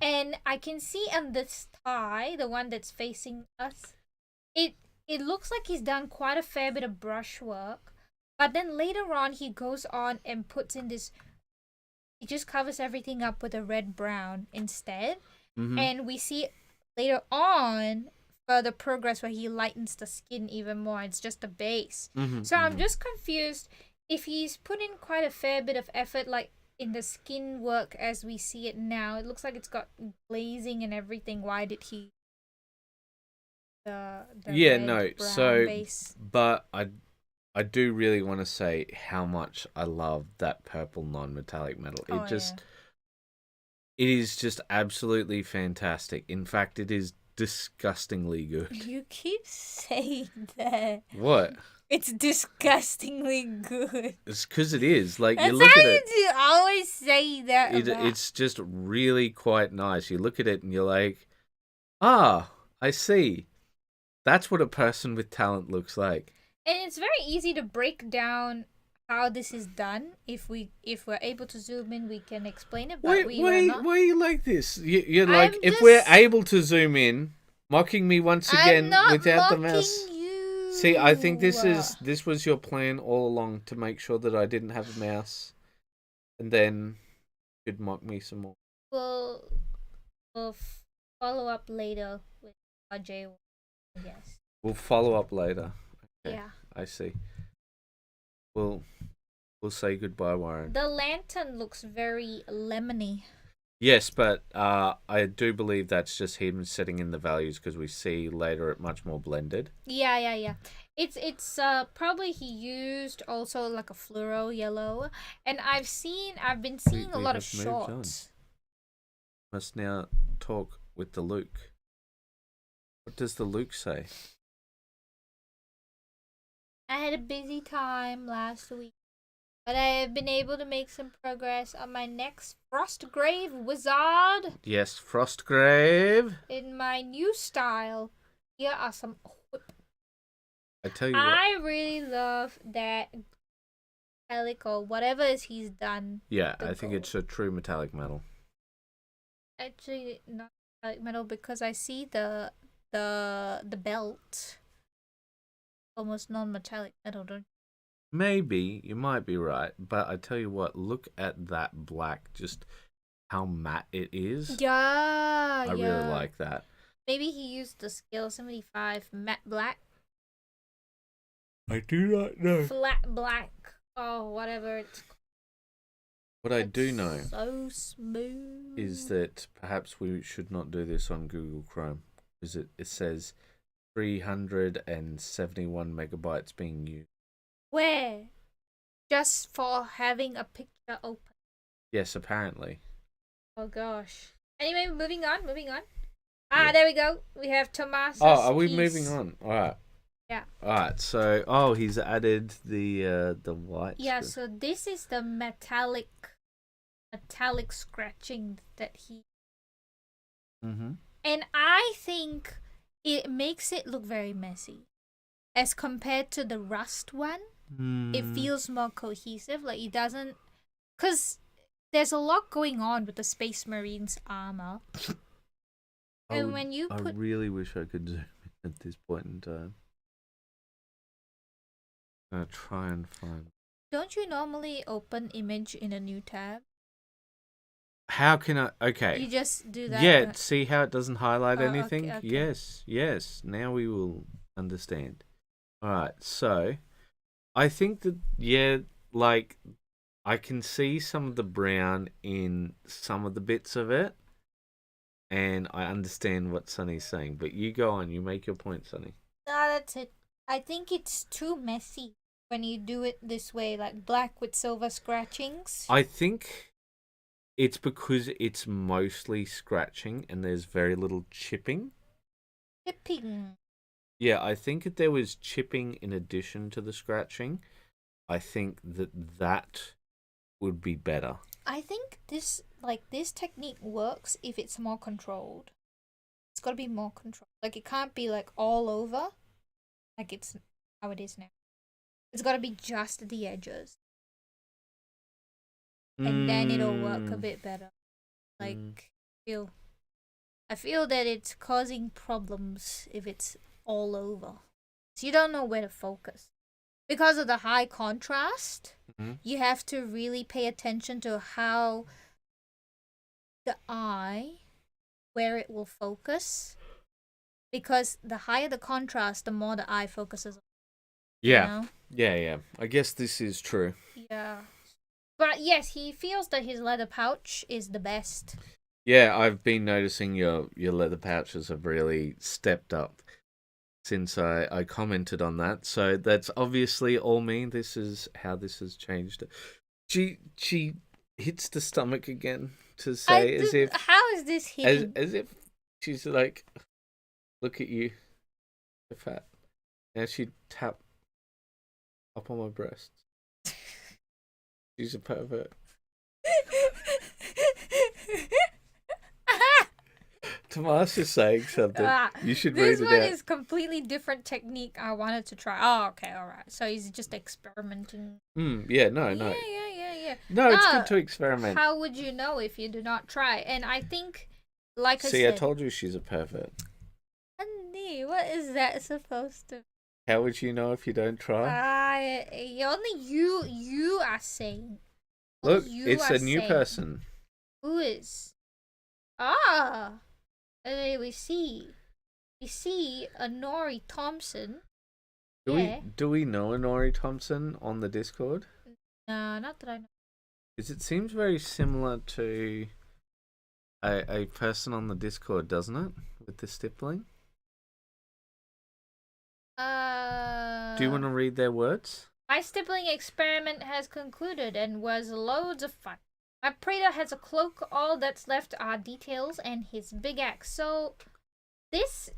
and I can see on this tie, the one that's facing us, it looks like he's done quite a fair bit of brush work, but then later on he goes on and puts in this, he just covers everything up with a red brown instead, and we see later on further progress where he lightens the skin even more. It's just a base. So I'm just confused if he's put in quite a fair bit of effort, like in the skin work as we see it now. It looks like it's got glazing and everything. Why did he the Yeah, red, no. brown So, base. but I do really want to say how much I love that purple non-metallic metal. Oh, yeah. It is just absolutely fantastic. In fact, it is disgustingly good. You keep saying that. What? It's disgustingly good. It's because it is. Like, you That's look how at it, you always say that it's just really quite nice. You look at it and you're like, ah, I see. That's what a person with talent looks like. And it's very easy to break down how this is done. If we're able to zoom in, we can explain it. But we are not. Why are you like this? You're I'm like, if we're able to zoom in, mocking me once again I'm not without the mocking mouse. you. See, I think this was your plan all along, to make sure that I didn't have a mouse, and then you'd mock me some more. We'll follow up later with RJ. Yes. We'll follow up later. Okay, Yeah. I see. We'll say goodbye, Warren. The lantern looks very lemony. Yes, but I do believe that's just him setting in the values, because we see later it much more blended. Yeah. It's probably he used also like a fluoro yellow, and I've been seeing a lot of have moved on. shots. Must now talk with the Luke. What does the Luke say? I had a busy time last week, but I have been able to make some progress on my next Frostgrave Wizard Yes, Frostgrave. in my new style. Here are some. I tell you what. I really love that metallic or whatever he's done. Yeah, the I think gold. it's a true metallic metal. Actually, not metallic metal, because I see the belt almost non-metallic metal, don't you? Maybe, you might be right, but I tell you what, look at that black, just how matte it is. Yeah, I really like that. Maybe he used the scale 75 matte black. I do not know. Flat black. Oh, whatever it's called. What I do know So smooth. is that perhaps we should not do this on Google Chrome, because it says 371 megabytes being used. Where? Just for having a picture open. Yes, apparently. Oh gosh. Anyway, moving on. Yeah. There we go. We have Tomas. Oh, are we moving on? All right. Yeah. All right. So, he's added the white. Yeah. So this is the metallic scratching that he. Mm-hmm. And I think it makes it look very messy, as compared to the rust one. It feels more cohesive. Like it doesn't, because there's a lot going on with the Space Marines armor. And when you put, I really wish I could zoom in at this point in time. I'm gonna try and find. don't you normally open image in a new tab? How can I? Okay. You just do that. Yeah. See how it doesn't highlight Oh, anything? okay. Yes. Now we will understand. All right. So, I think that like I can see some of the brown in some of the bits of it, and I understand what Sunny's saying. But you go on. You make your point, Sunny. No, that's it. I think it's too messy when you do it this way, like black with silver scratchings. I think it's because it's mostly scratching and there's very little chipping. Chipping. Yeah, I think if there was chipping in addition to the scratching, I think that would be better. I think this technique works if it's more controlled. It's got to be more controlled. Like it can't be like all over, like it's how it is now. It's got to be just the edges, and then it'll work a bit better. Like I feel that it's causing problems if it's all over. So you don't know where to focus. Because of the high contrast, you have to really pay attention to how the eye, where it will focus. Because the higher the contrast, the more the eye focuses. Yeah. You know? Yeah. I guess this is true. Yeah. But yes, he feels that his leather pouch is the best. Yeah, I've been noticing your leather pouches have really stepped up. since I commented on that. So that's obviously all me. This is how this has changed. She hits the stomach again to say as if How is this hitting? as if she's like, look at you, you're fat. Now she tap up on my breast. She's a pervert. Tomas is saying something. You should read it out. This one is completely different technique I wanted to try. Oh, okay, all right. So he's just experimenting. Yeah, no. Yeah. No, it's good to experiment. How would you know if you do not try? And I think, like I said... See, I told you she's a pervert. Honey, what is that supposed to... How would you know if you don't try? Only you are saying. Look, it's a new person. Who is? We see a Nori Thompson. Do we know a Nori Thompson on the Discord? No, not that I know. Because it seems very similar to a person on the Discord, doesn't it? With the stippling. Do you want to read their words? My stippling experiment has concluded and was loads of fun. My Praetor has a cloak. All that's left are details and his big axe. So, this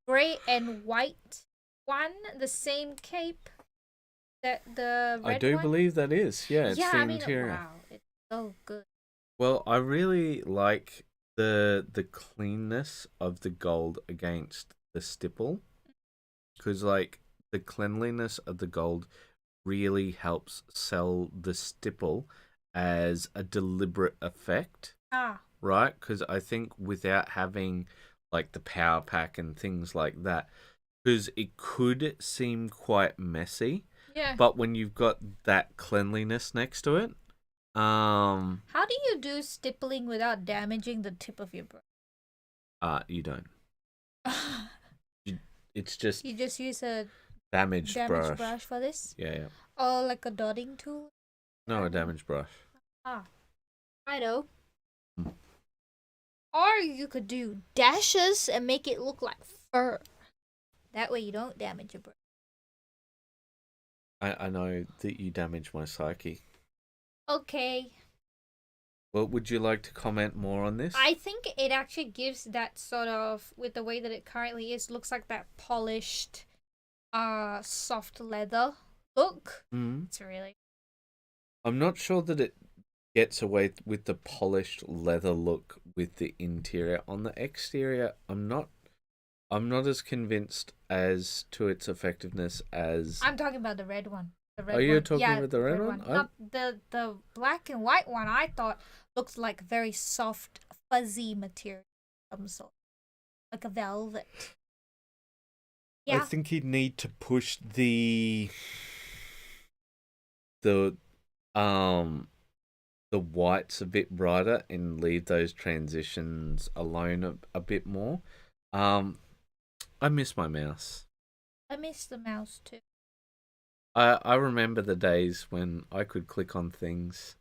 gray and white one the same cape that the red one? I do believe that is. Yeah, it's the interior. Wow, it's so good. Well, I really like the cleanness of the gold against the stipple, because like the cleanliness of the gold really helps sell the stipple as a deliberate effect. Right? Because I think without having like the power pack and things like that, because it could seem quite messy. Yeah. But when you've got that cleanliness next to it, how do you do stippling without damaging the tip of your brush? You don't. It's just you just use a damaged brush for this. Yeah. Or like a dotting tool. No, a damaged brush. Righto. Or you could do dashes and make it look like fur. That way you don't damage your brush. I know that you damage my psyche. Okay. Well, would you like to comment more on this? I think it actually gives that sort of, with the way that it currently is, looks like that polished, soft leather look. It's really... I'm not sure that it gets away with the polished leather look with the interior. On the exterior, I'm not as convinced as to its effectiveness as... I'm talking about the red one. Are you talking about the red one? Not the black and white one. I thought looked like very soft, fuzzy material, some sort, like a velvet. Yeah. I think you'd need to push the whites a bit brighter and leave those transitions alone a bit more. I miss my mouse. I miss the mouse too. I remember the days when I could click on things,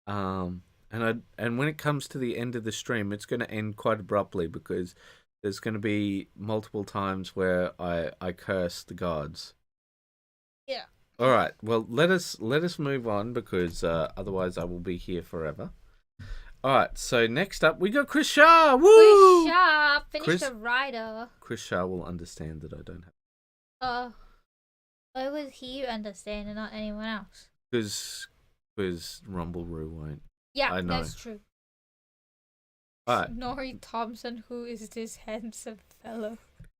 and when it comes to the end of the stream, it's going to end quite abruptly because there's going to be multiple times where I curse the gods. Yeah. All right. Well, let us move on because otherwise I will be here forever. All right. So next up we got Chris Shah. Woo! Chris Shah finished the rider. Chris Shah will understand that I don't have. Why would he understand and not anyone else? Because Rumbleroo won't. Yeah, I know. That's true. Alright. Nori Thompson, who is this handsome fellow?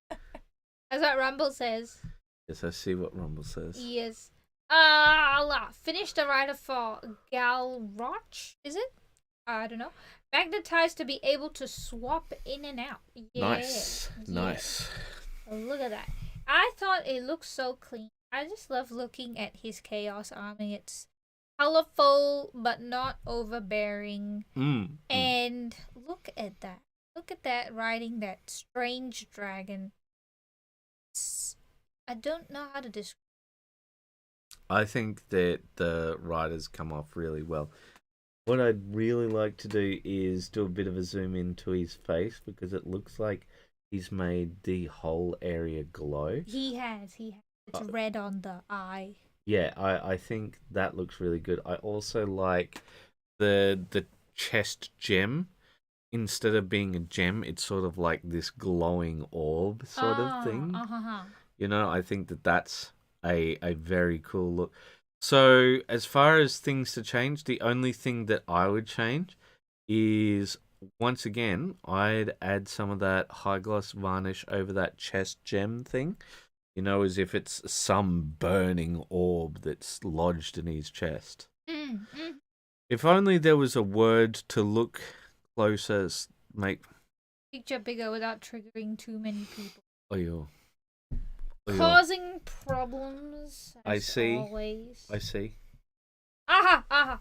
That's what Rumble says. Yes, I see what Rumble says. Yes. Finished the rider for Galroch, is it? I don't know. Magnetized to be able to swap in and out. Yeah. Nice. Oh, look at that. I thought it looked so clean. I just love looking at his Chaos Army. It's colorful but not overbearing. And look at that. Look at that riding that strange dragon. I don't know how to describe. I think that the riders come off really well. What I'd really like to do is do a bit of a zoom into his face because it looks like he's made the whole area glow. He has. It's Uh, red on the eye. yeah, I think that looks really good. I also like the chest gem. Instead of being a gem, it's sort of like this glowing orb sort of Ah, thing. uh-huh. You know, I think that that's a very cool look. So, as far as things to change, the only thing that I would change is once again, I'd add some of that high gloss varnish over that chest gem thing. You know, as if it's some burning orb that's lodged in his chest. Mm. If only there was a word to look closer, make. Picture bigger without triggering too many people. Oh, Causing problems I as see. always. I see. Ah.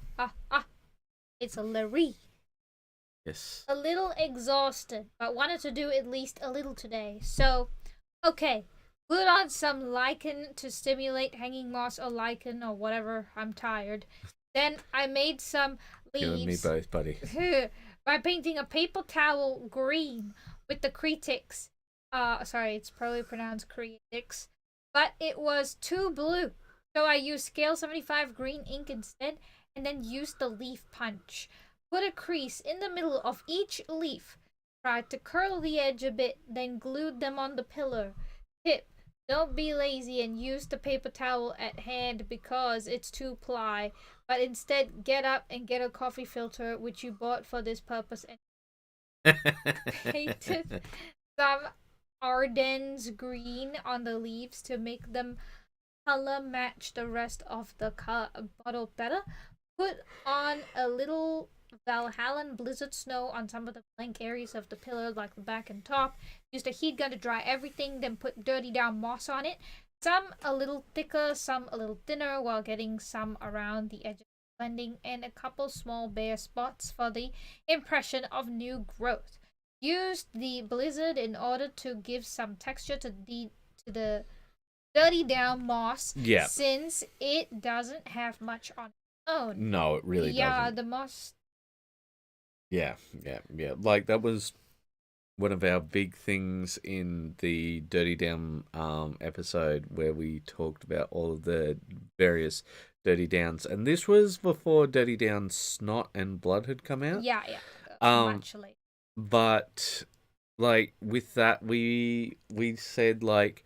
It's a Larry. Yes. A little exhausted, but wanted to do at least a little today. So, okay. Glued on some lichen to stimulate hanging moss or lichen or whatever. I'm tired. Then I made some You and me leaves both, buddy. by painting a paper towel green with the Cretix. Sorry, it's probably pronounced Cretix, but it was too blue. So I used Scale 75 green ink instead, and then used the leaf punch. Put a crease in the middle of each leaf. Tried to curl the edge a bit, then glued them on the pillar. Tip: don't be lazy and use the paper towel at hand because it's 2-ply, but instead get up and get a coffee filter which you bought for this purpose and painted some Ardennes green on the leaves to make them color match the rest of the bottle better. Put on a little Valhallan Blizzard Snow on some of the blank areas of the pillar, like the back and top. Used a heat gun to dry everything, then put Dirty Down moss on it. Some a little thicker, some a little thinner, while getting some around the edge of the blending, and a couple small bare spots for the impression of new growth. Used the Blizzard in order to give some texture to the Dirty Down moss, Yeah. since it doesn't have much on its own. No, it really doesn't. The moss. Yeah. Like that was one of our big things in the Dirty Down episode where we talked about all of the various Dirty Downs, and this was before Dirty Down Snot and Blood had come out. Yeah. Much later. But like with that, we said like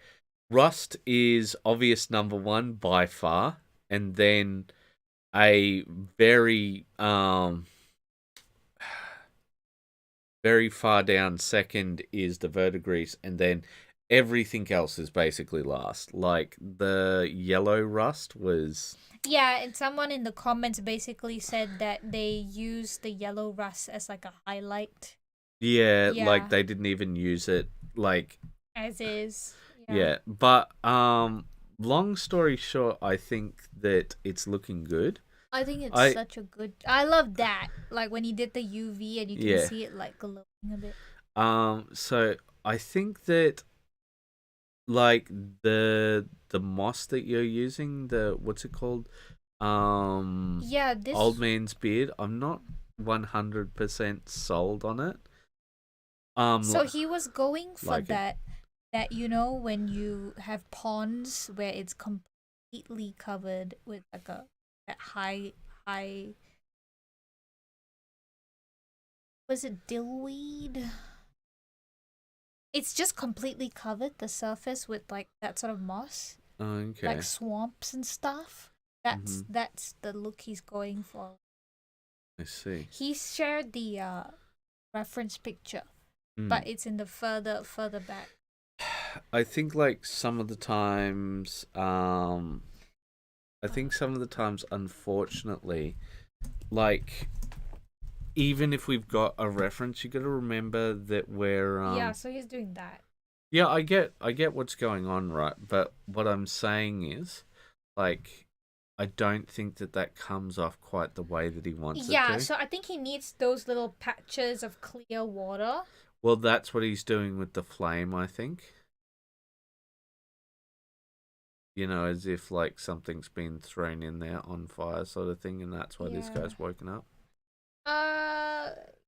Rust is obvious number one by far, and then a very very far down second is the verdigris, and then everything else is basically last. Like the yellow rust was. Yeah, and someone in the comments basically said that they used the yellow rust as like a highlight. Yeah, Yeah. like they didn't even use it like As is. yeah. But long story short, I think that it's looking good. I think it's such a good. I love that. Like when he did the UV and you can see it like glowing a bit. So I think that like the moss that you're using, the what's it called? Yeah, this Old Man's Beard. I'm not 100% sold on it. So he was going for like that you know when you have ponds where it's completely covered with like a high was it dillweed? It's just completely covered the surface with like that sort of moss. Okay. Like swamps and stuff. That's the look he's going for. I see. He shared the reference picture, but it's in the further back. I think like some of the times unfortunately, like even if we've got a reference, you got to remember that we're yeah, so he's doing that. Yeah, I get what's going on, right? But what I'm saying is like I don't think that comes off quite the way that he wants it to. Yeah, so I think he needs those little patches of clear water. Well, that's what he's doing with the flame, I think. You know, as if like something's been thrown in there on fire sort of thing, and that's why this guy's woken up.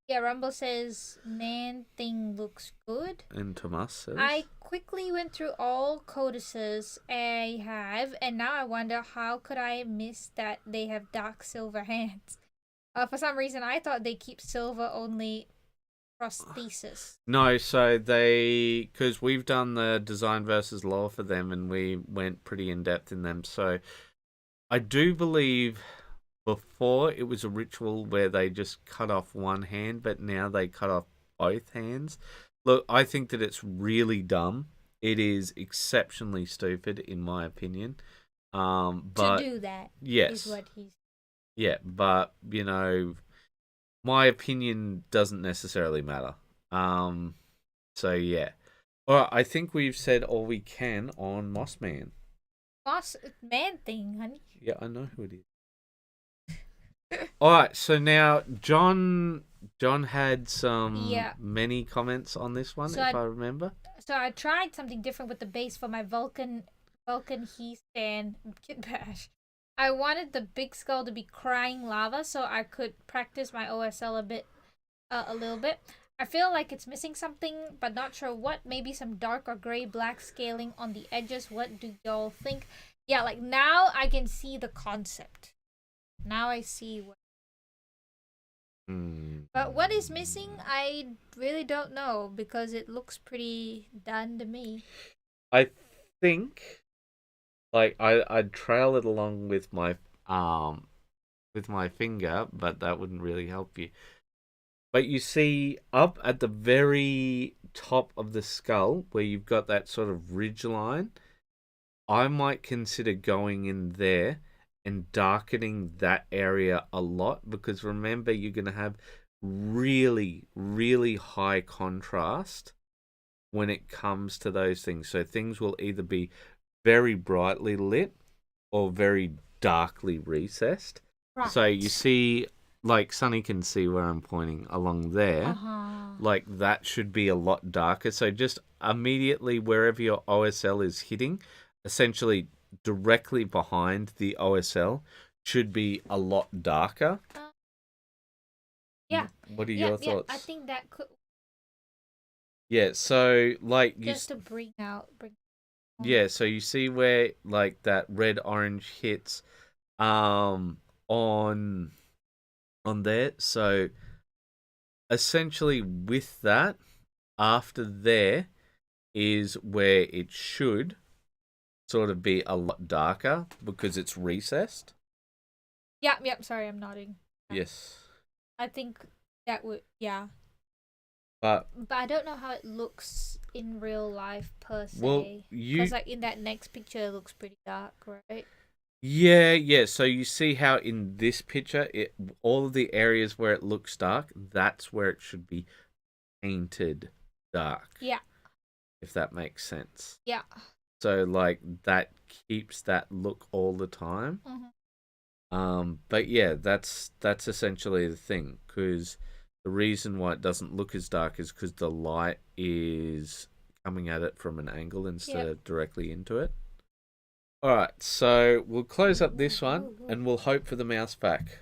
Yeah, Rumble says man thing looks good. And Tomas says. I quickly went through all codices I have, and now I wonder how could I miss that they have dark silver hands. For some reason, I thought they keep silver only prosthesis. No, so because we've done the design versus lore for them, and we went pretty in depth in them. So I do believe before it was a ritual where they just cut off one hand, but now they cut off both hands. Look, I think that it's really dumb. It is exceptionally stupid, in my opinion. But to do that, yes, is what he's. yeah, but my opinion doesn't necessarily matter. So yeah. All right, I think we've said all we can on Moss Man. Moss man thing, honey. Yeah, I know who it is. All right, so now John had many comments on this one, So if I remember. So I tried something different with the base for my Vulcan He Stand Kit Bash. I wanted the big skull to be crying lava so I could practice my OSL a little bit. I feel like it's missing something, but not sure what. Maybe some dark or gray black scaling on the edges. What do y'all think? Yeah, like now I can see the concept. Now I see what. But what is missing, I really don't know because it looks pretty done to me. I think, like, I'd trail it along with my finger, but that wouldn't really help you. But you see, up at the very top of the skull, where you've got that sort of ridge line, I might consider going in there and darkening that area a lot, because remember, you're going to have really, really high contrast when it comes to those things. So things will either be very brightly lit or very darkly recessed. Right. So you see, like Sunny can see where I'm pointing along there. Like that should be a lot darker. So just immediately wherever your OSL is hitting, essentially directly behind the OSL should be a lot darker. Yeah. What are your thoughts? I think that could. Yeah, so like just to bring out. Yeah, so you see where like that red orange hits on there. So essentially with that, after there is where it should sort of be a lot darker because it's recessed. Yep, sorry, I'm nodding. Yes. I think that would, yeah. But I don't know how it looks in real life per se. Well, because like in that next picture, it looks pretty dark, right? Yeah. So you see how in this picture, all of the areas where it looks dark, that's where it should be painted dark. Yeah. If that makes sense. Yeah. So like that keeps that look all the time. But yeah, that's essentially the thing, because the reason why it doesn't look as dark is because the light is coming at it from an angle instead of directly into it. Alright, so we'll close up this one and we'll hope for the mouse back.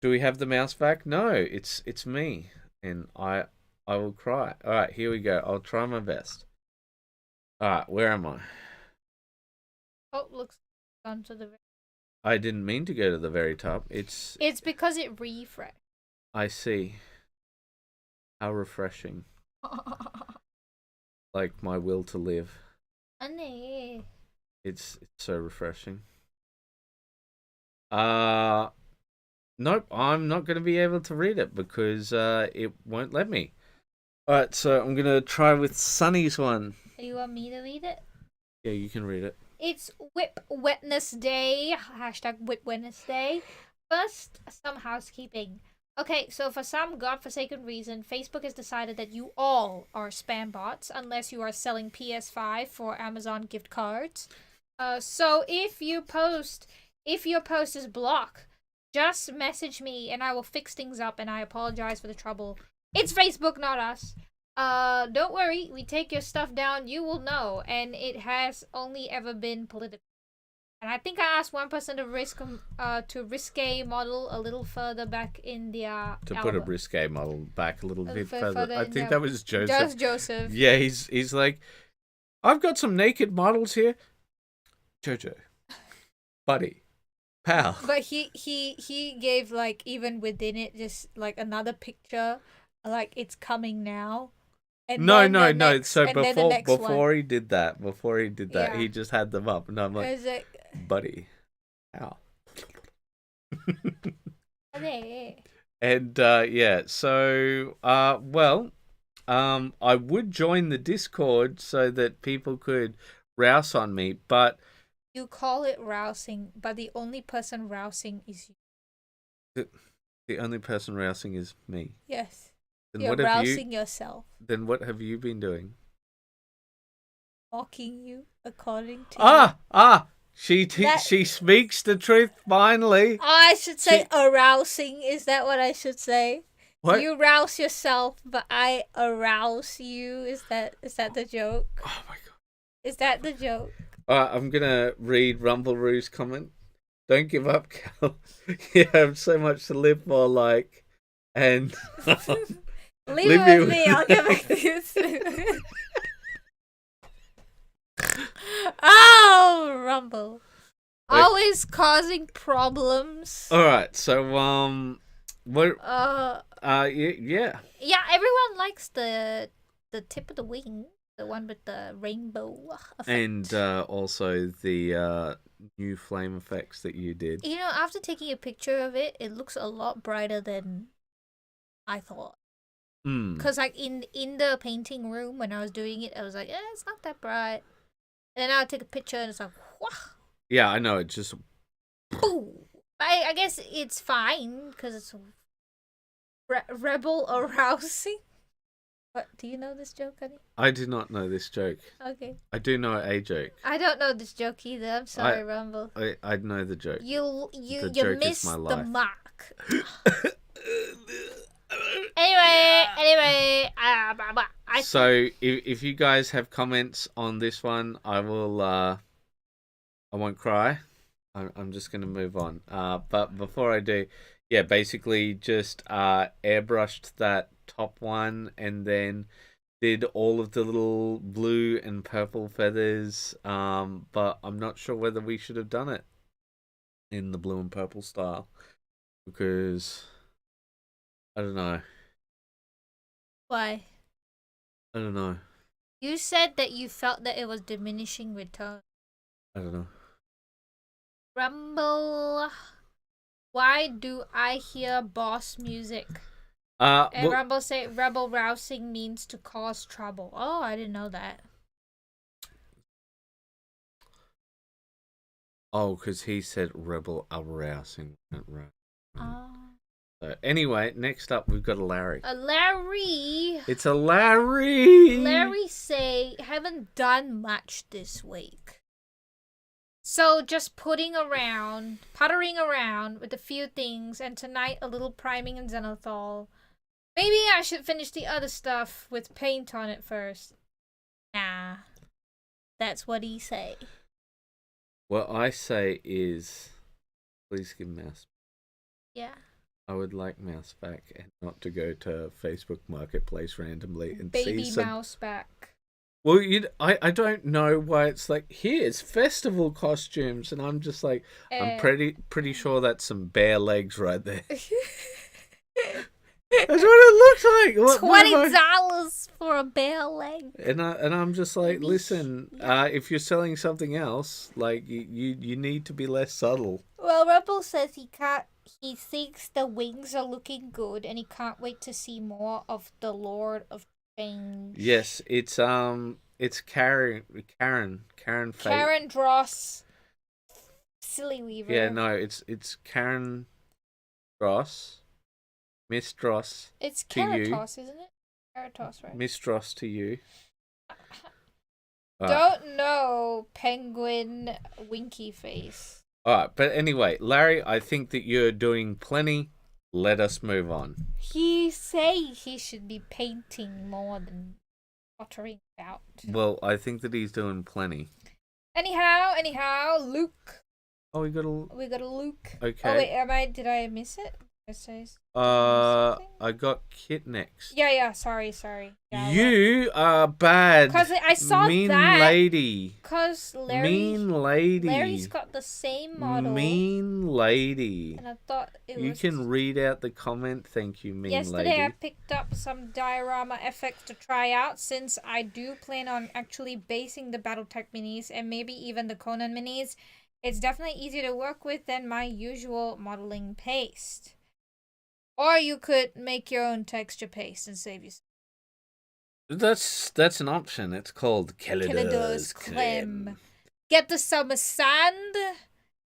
Do we have the mouse back? No, it's me. And I will cry. Alright, here we go. I'll try my best. Alright, where am I? Oh, looks gone to the. I didn't mean to go to the very top. It's because it refreshed. I see. How refreshing. Like my will to live. Annie. It's so refreshing. Nope, I'm not going to be able to read it because it won't let me. Alright, so I'm going to try with Sunny's one. You want me to read it? Yeah, you can read it. It's Whip Wednesday. Hashtag Whip Wednesday. First, some housekeeping. Okay, so for some godforsaken reason, Facebook has decided that you all are spam bots unless you are selling PS5 for Amazon gift cards. So if your post is blocked, just message me and I will fix things up, and I apologize for the trouble. It's Facebook, not us. Don't worry, we take your stuff down, you will know, and it has only ever been political. And I think I asked one person to risque model a little further back in their To album. put a risque model back a little bit further. further I in think their- that was Joseph. Just Joseph. Yeah, he's like, I've got some naked models here. Jojo. Buddy. Pal. But he gave like even within it just like another picture, like it's coming now. And No. next, So and then the next before one. he did that, Yeah. he just had them up, and I'm like, It's like, buddy, how? "Hey." And yeah, so I would join the Discord so that people could rouse on me, but You call it rousing, but the only person rousing is you. the only person rousing is me. Yes. Then You're what have rousing yourself. Then what have you been doing? Mocking you according to you. She speaks the truth finally. I should say arousing. Is that what I should say? What? You rouse yourself, but I arouse you. Is that the joke? Oh my god. Is that the joke? I'm gonna read Rumbleroo's comment. Don't give up, Cal. You have so much to live for, like, and Leave it with me. I'll get back to you soon. Oh, Rumble. Wait. Always causing problems. All right. So what? Yeah. Yeah, everyone likes the tip of the wing, the one with the rainbow effect. And also the new flame effects that you did. You know, after taking a picture of it, it looks a lot brighter than I thought. Because like in the painting room when I was doing it, I was like, it's not that bright. And then I would take a picture and it's like, wah. Yeah, I know. It's just Boom. I guess it's fine because it's rebel arousing. What, do you know this joke, honey? I do not know this joke. Okay. I do know a joke. I don't know this joke either. I'm sorry, Rumble. I know the joke. You joke missed is my the life. mark. Anyway, So if you guys have comments on this one, I will. I won't cry. I'm just gonna move on. But before I do, yeah, basically just airbrushed that top one and then did all of the little blue and purple feathers. But I'm not sure whether we should have done it in the blue and purple style because I don't know. Why? I don't know. You said that you felt that it was diminishing with tone. I don't know. Rumble. Why do I hear boss music? Well, Rumble say rebel rousing means to cause trouble. Oh, I didn't know that. oh, because he said rebel arousing. Right. Oh. So anyway, next up we've got a Larry. A Larry. It's a Larry. Larry say haven't done much this week. So just puttering around with a few things, and tonight a little priming and Xenothol. Maybe I should finish the other stuff with paint on it first. Nah. That's what he say. What I say is, please give mouse. Yeah. I would like mouse back and not to go to Facebook Marketplace randomly and Baby see some. mouse back. Well, I don't know why it's like here's festival costumes, and I'm just like I'm pretty sure that's some bare legs right there. That's what it looks like. $20 for a bare leg. And I'm just like, listen, if you're selling something else, like you need to be less subtle. Well, Rebel says he can't. He thinks the wings are looking good, and he can't wait to see more of the Lord of Change. Yes, it's Karen Dross. Silly Weaver. Yeah, no, it's Karen Dross. Miss Dross. It's to you. Caratos, isn't it? Caratos, right? Miss Dross to you. Don't know, penguin winky face. Alright, but anyway, Larry, I think that you're doing plenty. Let us move on. He say he should be painting more than pottering about. Well, I think that he's doing plenty. Anyhow, Luke Oh, we got a Luke. Okay. Oh wait, did I miss it? Did I miss something? I got Kit next. Yeah. Sorry. Yeah, You are bad. Cause I saw mean that. lady. Cause Mean lady. Larry's got the same model. Mean lady. And I thought it You was. can read out the comment. Thank you, mean Yesterday lady. I picked up some diorama effects to try out since I do plan on actually basing the Battletech minis and maybe even the Conan minis. It's definitely easier to work with than my usual modeling paste. Or you could make your own texture paste and save you some. That's an option. It's called Kelidor's Clem. Get the summer sand.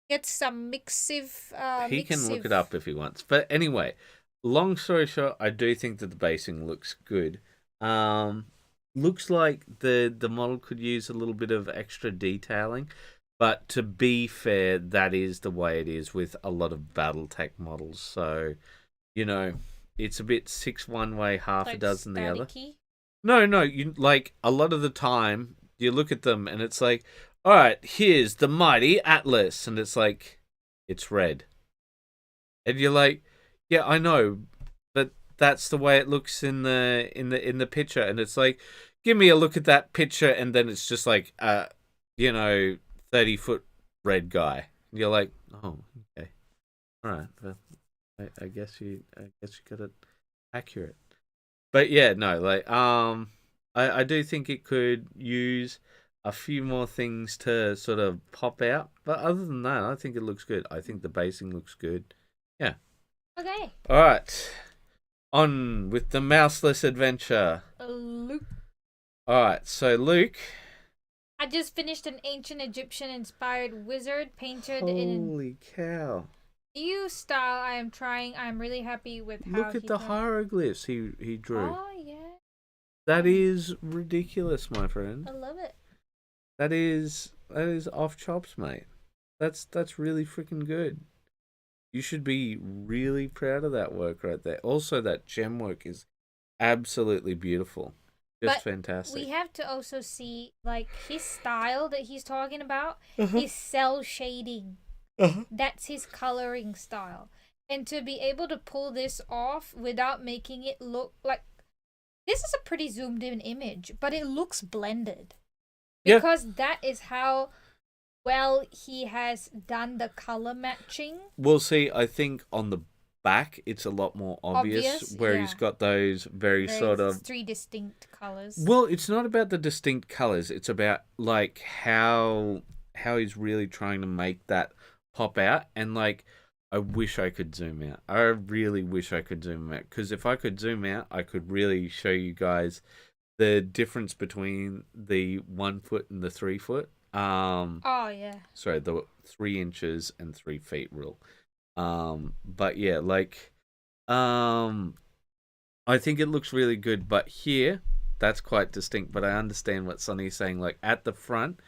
Get some mixive. He can look it up if he wants. But anyway, long story short, I do think that the basing looks good. Looks like the model could use a little bit of extra detailing. But to be fair, that is the way it is with a lot of Battletech models. So, it's a bit six one way, half a dozen the other. No, you like a lot of the time you look at them and it's like, all right, here's the mighty Atlas, and it's like, it's red, and you're like, yeah, I know, but that's the way it looks in the picture, and it's like, give me a look at that picture, and then it's just like, 30-foot red guy. And you're like, oh, okay, all right, well, I guess you got it accurate. But yeah, no, like I do think it could use a few more things to sort of pop out. But other than that, I think it looks good. I think the basing looks good. Yeah. Okay. All right. On with the mouseless adventure. Luke. All right. So Luke. I just finished an ancient Egyptian inspired wizard painted in. Holy cow. New style I am trying. I'm really happy with how Look at the hieroglyphs he drew. Oh yeah. That is ridiculous, my friend. I love it. That is off chops, mate. That's really freaking good. You should be really proud of that work right there. Also, that gem work is absolutely beautiful. Just fantastic. We have to also see like his style that he's talking about. His cell shading. That's his coloring style. And to be able to pull this off without making it look like, this is a pretty zoomed in image, but it looks blended. Because that is how well he has done the color matching. We'll see, I think on the back it's a lot more obvious where he's got those very sort of three distinct colors. Well, it's not about the distinct colors. It's about like how he's really trying to make that pop out, and like I wish I could zoom out. I really wish I could zoom out, because if I could zoom out, I could really show you guys the difference between the 1 foot and the 3 foot. Oh yeah. Sorry, the 3 inches and 3 feet rule. But yeah, like, I think it looks really good. But here, that's quite distinct. But I understand what Sonny's saying. Like at the front,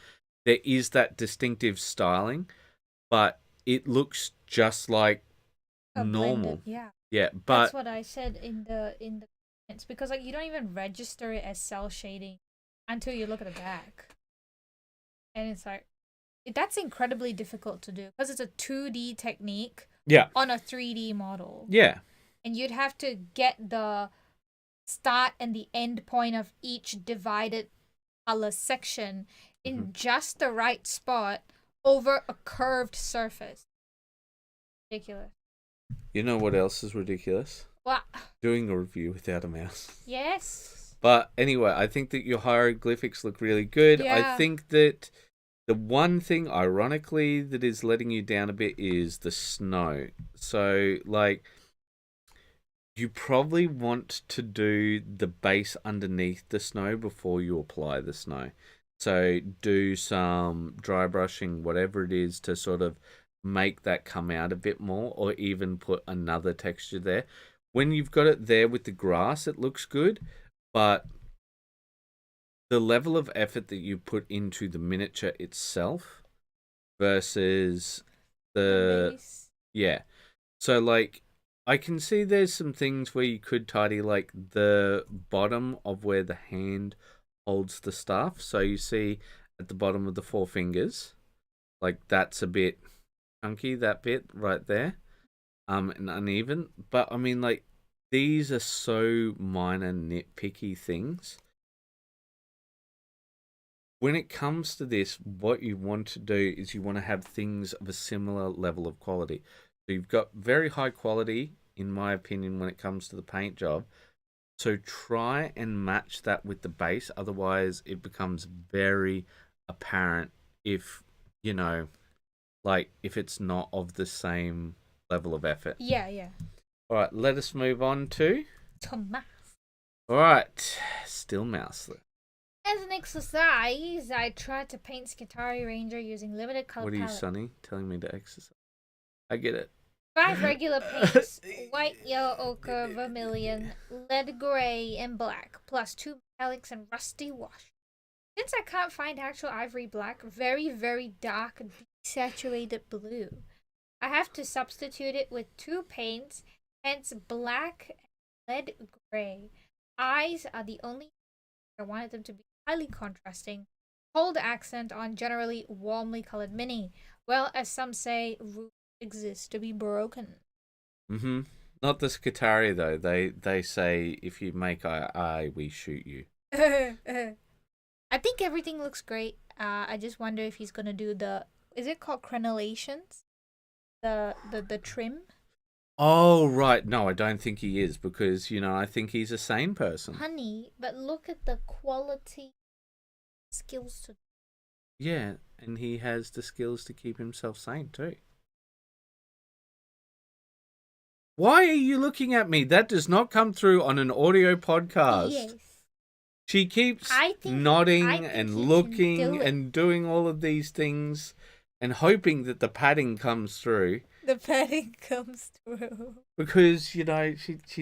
there is that distinctive styling, but it looks just like normal. Blended, yeah. But that's what I said in the comments, because like you don't even register it as cell shading until you look at the back, and it's like that's incredibly difficult to do because it's a 2D technique. On a 3D model. Yeah. And you'd have to get the start and the end point of each divided color section in just the right spot over a curved surface. Ridiculous. You know what else is ridiculous? What? Doing a review without a mouse. Yes. But anyway, I think that your hieroglyphics look really good. Yeah. I think that the one thing, ironically, that is letting you down a bit is the snow. So, like, you probably want to do the base underneath the snow before you apply the snow. So, do some dry brushing, whatever it is, to sort of make that come out a bit more, or even put another texture there. When you've got it there with the grass, it looks good, but the level of effort that you put into the miniature itself versus the base. Yeah. So like I can see there's some things where you could tidy, like the bottom of where the hand holds the stuff. So you see at the bottom of the 4 fingers, like that's a bit chunky, that bit right there, and uneven. But I mean, like, these are so minor, nitpicky things. When it comes to this, what you want to do is you want to have things of a similar level of quality. So you've got very high quality, in my opinion, when it comes to the paint job. So try and match that with the base. Otherwise, it becomes very apparent if, you know, like if it's not of the same level of effort. Yeah. All right, let us move on to... Tomato. All right, still mouseless. As an exercise, I tried to paint Skitari Ranger using limited color What are you, palette. Sonny? Telling me to exercise? I get it. 5 regular paints, white, yellow, ochre, vermilion, lead gray, and black, plus 2 metallics and rusty wash. Since I can't find actual ivory black, very, very dark, desaturated blue, I have to substitute it with 2 paints, hence black and lead gray. Eyes are the only I wanted them to be highly contrasting. Hold accent on generally warmly colored mini. Well, as some say, rules exist to be broken. Mm-hmm. Not the Skitari, though. They say, if you make I, we shoot you. I think everything looks great. I just wonder if he's gonna do the... Is it called crenellations? The trim? Oh, right. No, I don't think he is because, I think he's a sane person. Honey, but look at the quality skills to... Yeah, and he has the skills to keep himself sane too. Why are you looking at me? That does not come through on an audio podcast. Yes. She keeps nodding and looking and doing all of these things and hoping that the padding comes through. The padding comes through. Because, she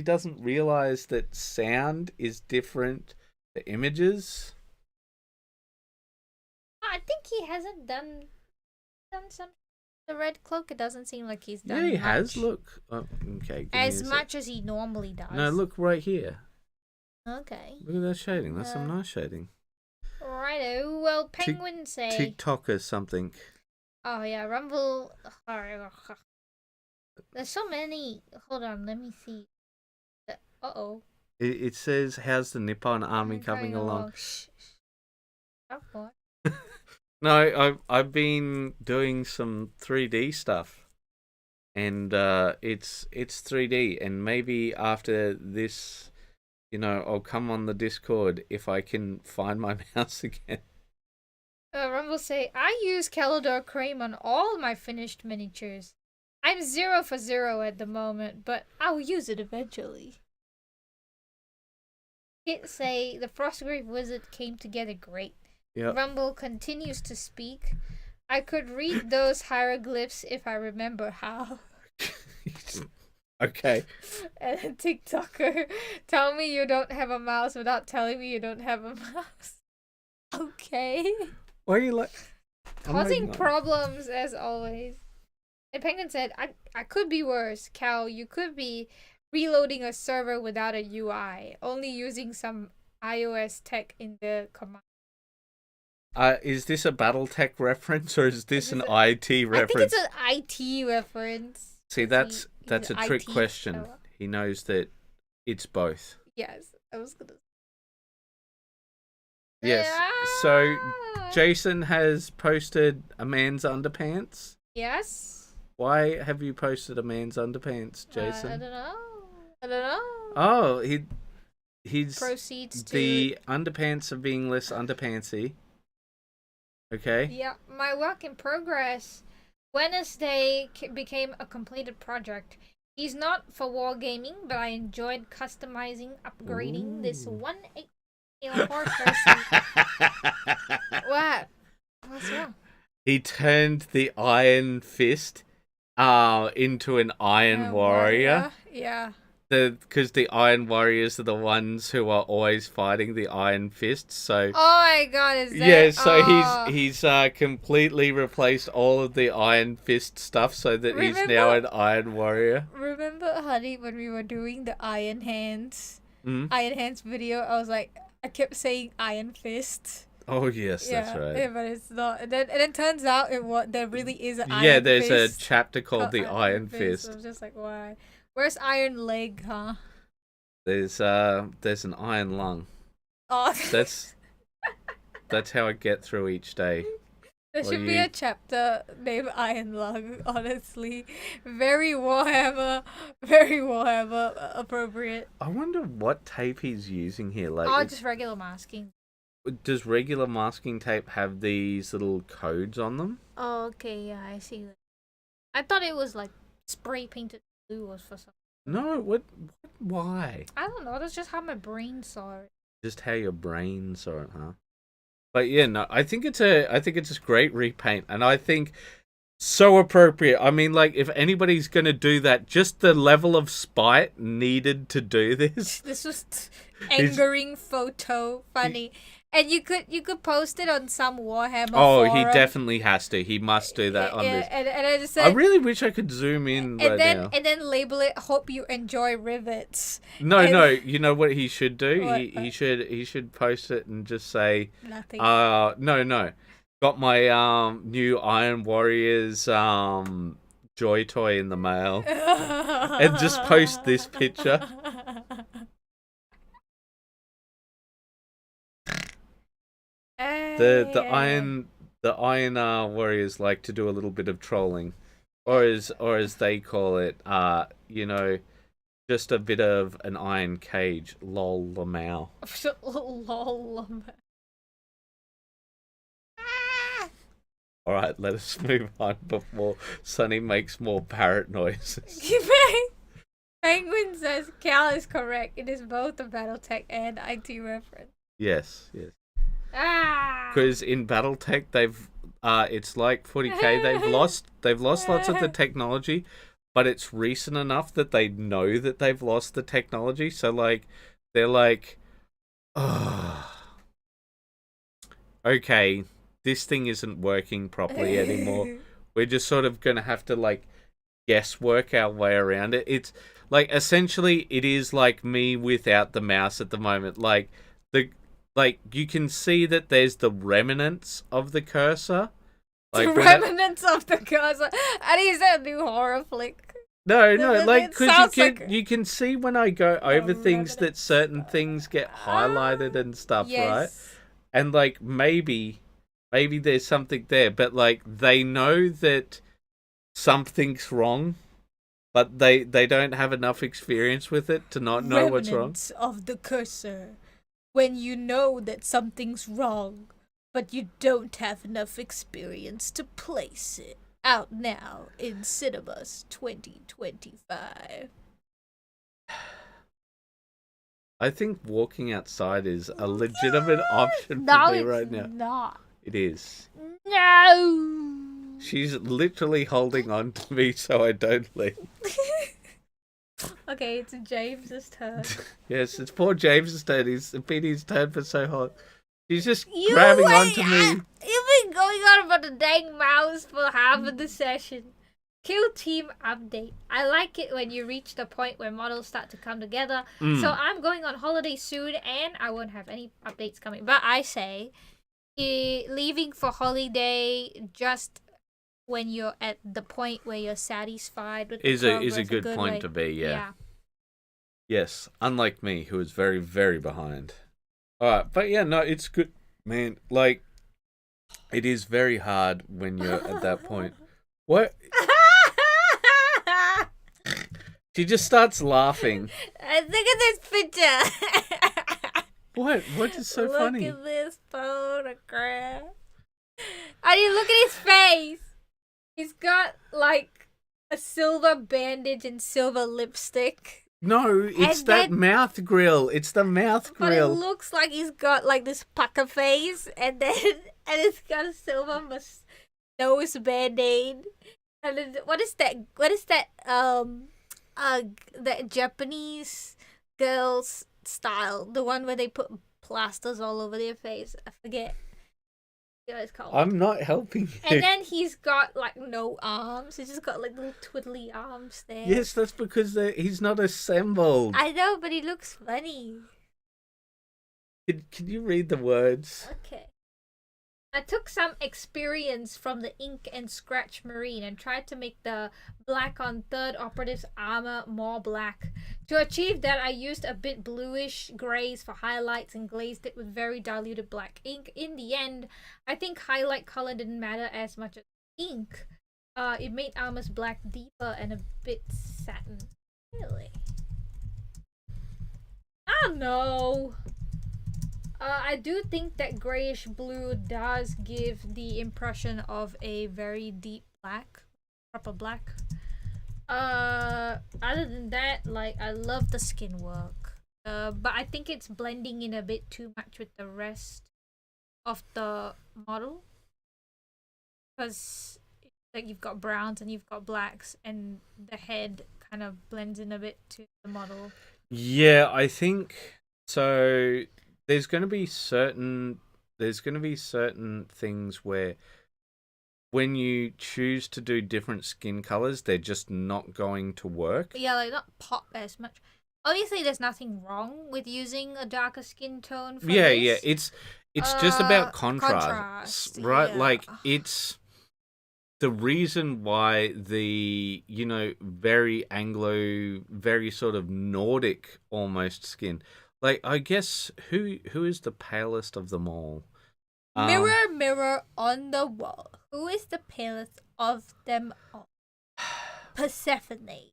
doesn't realize that sound is different to images. I think he hasn't done some... The red cloak, it doesn't seem like he's done Yeah, he much. has. Look. Oh, okay. As much as he normally does. No, look right here. Okay. Look at that shading. That's some nice shading. Righto. Well, penguins say... TikTok or something. Oh, yeah. Rumble... There's so many... Hold on. Let me see. Uh-oh. It says, how's the Nippon army coming along? Shh. Stop, boy. No, I've been doing some 3D stuff, and it's 3D, and maybe after this, I'll come on the Discord if I can find my mouse again. Rumble say, I use Calidor cream on all my finished miniatures. I'm 0 for 0 at the moment, but I'll use it eventually. Hit say, the Frostgrave Wizard came together great. Yep. Rumble continues to speak. I could read those hieroglyphs if I remember how. Okay. And TikToker, tell me you don't have a mouse without telling me you don't have a mouse. Okay. Why are you like... Causing problems as always. And Penguin said, I could be worse. Cal, you could be reloading a server without a UI, only using some iOS tech in the command. Is this a BattleTech reference or is this an IT reference? I think it's an IT reference. See, that's a trick question. Fella. He knows that it's both. Yes, I was gonna. Yes. So Jason has posted a man's underpants. Yes. Why have you posted a man's underpants, Jason? I don't know. Oh, he's proceeds to the underpants are being less underpantsy. Okay. Yeah, my work in progress. Wednesday became a completed project. He's not for wargaming, but I enjoyed customizing, upgrading this 1/8 horse person. What? What's wrong? He turned the Iron Fist into an Iron Warrior. Yeah. Because the Iron Warriors are the ones who are always fighting the Iron Fists. So oh my God, is that? Yeah, so he's completely replaced all of the Iron Fist stuff, so that he's now an Iron Warrior. Remember, honey, when we were doing the Iron Hands, Mm? Iron Hands video? I was like, I kept saying Iron Fist. Oh yes, that's right. Yeah, but it's not. And then turns out there really is an Yeah, Iron there's a Fist. chapter called the Iron So Fist. I'm just like, why? Where's Iron Leg, huh? There's an iron lung. Oh, That's how I get through each day. there should be a chapter named Iron Lung. Honestly, very Warhammer appropriate. I wonder what tape he's using here. Like, Oh, just regular masking. does regular masking tape have these little codes on them? Oh, okay, yeah, I see that. I thought it was like spray painted blue or for something. No, what? Why? I don't know. That's just how my brain saw it. Just how your brain saw it, huh? But yeah, no, I think it's a great repaint, and I think so appropriate. I mean, like, if anybody's gonna do that, just the level of spite needed to do this. This was angering photo, funny. And you could post it on some Warhammer Oh, forum. he definitely has to. He must do that on this. And I just said, I really wish I could zoom in now. And then label it, hope you enjoy rivets. No, you know what he should do? What? He should post it and just say, Nothing. No. Got my new Iron Warriors joy toy in the mail. And just post this picture. The Iron Warriors like to do a little bit of trolling, or as they call it, just a bit of an iron cage. Lol, lamau. Lol. All right, let us move on before Sonny makes more parrot noises. Penguin says Cal is correct. It is both a BattleTech and IT reference. Yes. Because in BattleTech it's like 40k. They've lost lots of the technology, but it's recent enough that they know that they've lost the technology. So like, they're like, okay, this thing isn't working properly anymore. We're just sort of gonna have to like guesswork our way around it. It's like, essentially it is like me without the mouse at the moment. Like you can see that there's the remnants of the cursor. Like, the remnants of the cursor. And is that a new horror flick? No, like, because you can see when I go over things that certain things get highlighted and stuff, yes. Right? And like, maybe there's something there, but like, they know that something's wrong, but they don't have enough experience with it to not know what's wrong. Remnants of the cursor. When you know that something's wrong, but you don't have enough experience to place it. Out now in cinemas 2025. I think walking outside is a legitimate option No, for me it's right now. not. It is. No. She's literally holding on to me so I don't leave. Okay, it's James's turn. Yes, it's poor James's turn. He's been his turn for so hot. She's just grabbing onto me. You've been going on about the dang mouse for half of the session. Kill team update. I like it when you reach the point where models start to come together. So I'm going on holiday soon and I won't have any updates coming. But I say, leaving for holiday just when you're at the point where you're satisfied with is the a good point way. to be, yeah. Yes, unlike me, who is very, very behind. Alright, but yeah, no, it's good, man. Like, it is very hard when you're at that point. What? She just starts laughing. Look at this picture. What? What is so funny? Look at this photograph. And you look at his face. He's got like a silver bandage and silver lipstick. No, it's that mouth grill. It's the mouth grill. But it looks like he's got like this pucker face, and it's got a silver nose band-aid. And then, what is that? That Japanese girls style, the one where they put plasters all over their face. I forget what it's called. I'm not helping you. And then he's got like no arms. He's just got like little twiddly arms there. Yes, that's because he's not assembled. I know, but he looks funny. Can you read the words? Okay. I took some experience from the Ink and Scratch Marine and tried to make the black on third operative's armor more black. To achieve that, I used a bit bluish grays for highlights and glazed it with very diluted black ink. In the end, I think highlight color didn't matter as much as ink. It made armor's black deeper and a bit satin. Really? I don't know. I do think that grayish blue does give the impression of a very deep black, proper black. Other than that, like, I love the skin work. But I think it's blending in a bit too much with the rest of the model. Because, like, you've got browns and you've got blacks, and the head kind of blends in a bit to the model. Yeah, I think so. There's going to be certain things where when you choose to do different skin colors, they're just not going to work. Yeah, like not pop as much. Obviously, there's nothing wrong with using a darker skin tone for Yeah, this. yeah, it's just about contrast, right? Yeah. Like, it's the reason why the, very Anglo, very sort of Nordic almost skin. Like, I guess who is the palest of them all? Mirror, mirror on the wall. Who is the palest of them all? Persephone.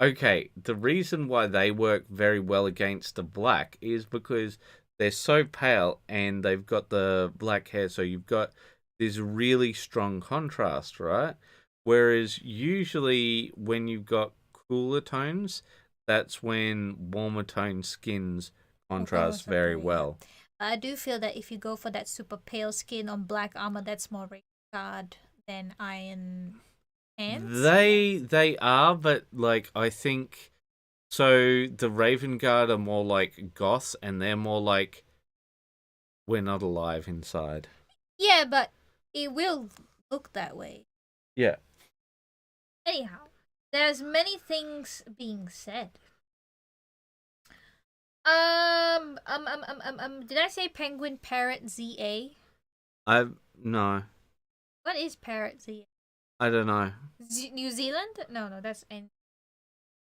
Okay, the reason why they work very well against the black is because they're so pale and they've got the black hair, so you've got this really strong contrast, right? Whereas usually when you've got cooler tones, that's when warmer toned skins contrast very well. I do feel that if you go for that super pale skin on black armor, that's more guard than Iron Hands. They are, but like, I think so. The Raven Guard are more like goths, and they're more like, we're not alive inside. Yeah, but it will look that way. Yeah. Anyhow, there's many things being said. Did I say Penguin Parrot ZA? No. What is Parrot ZA? I don't know. New Zealand? No, that's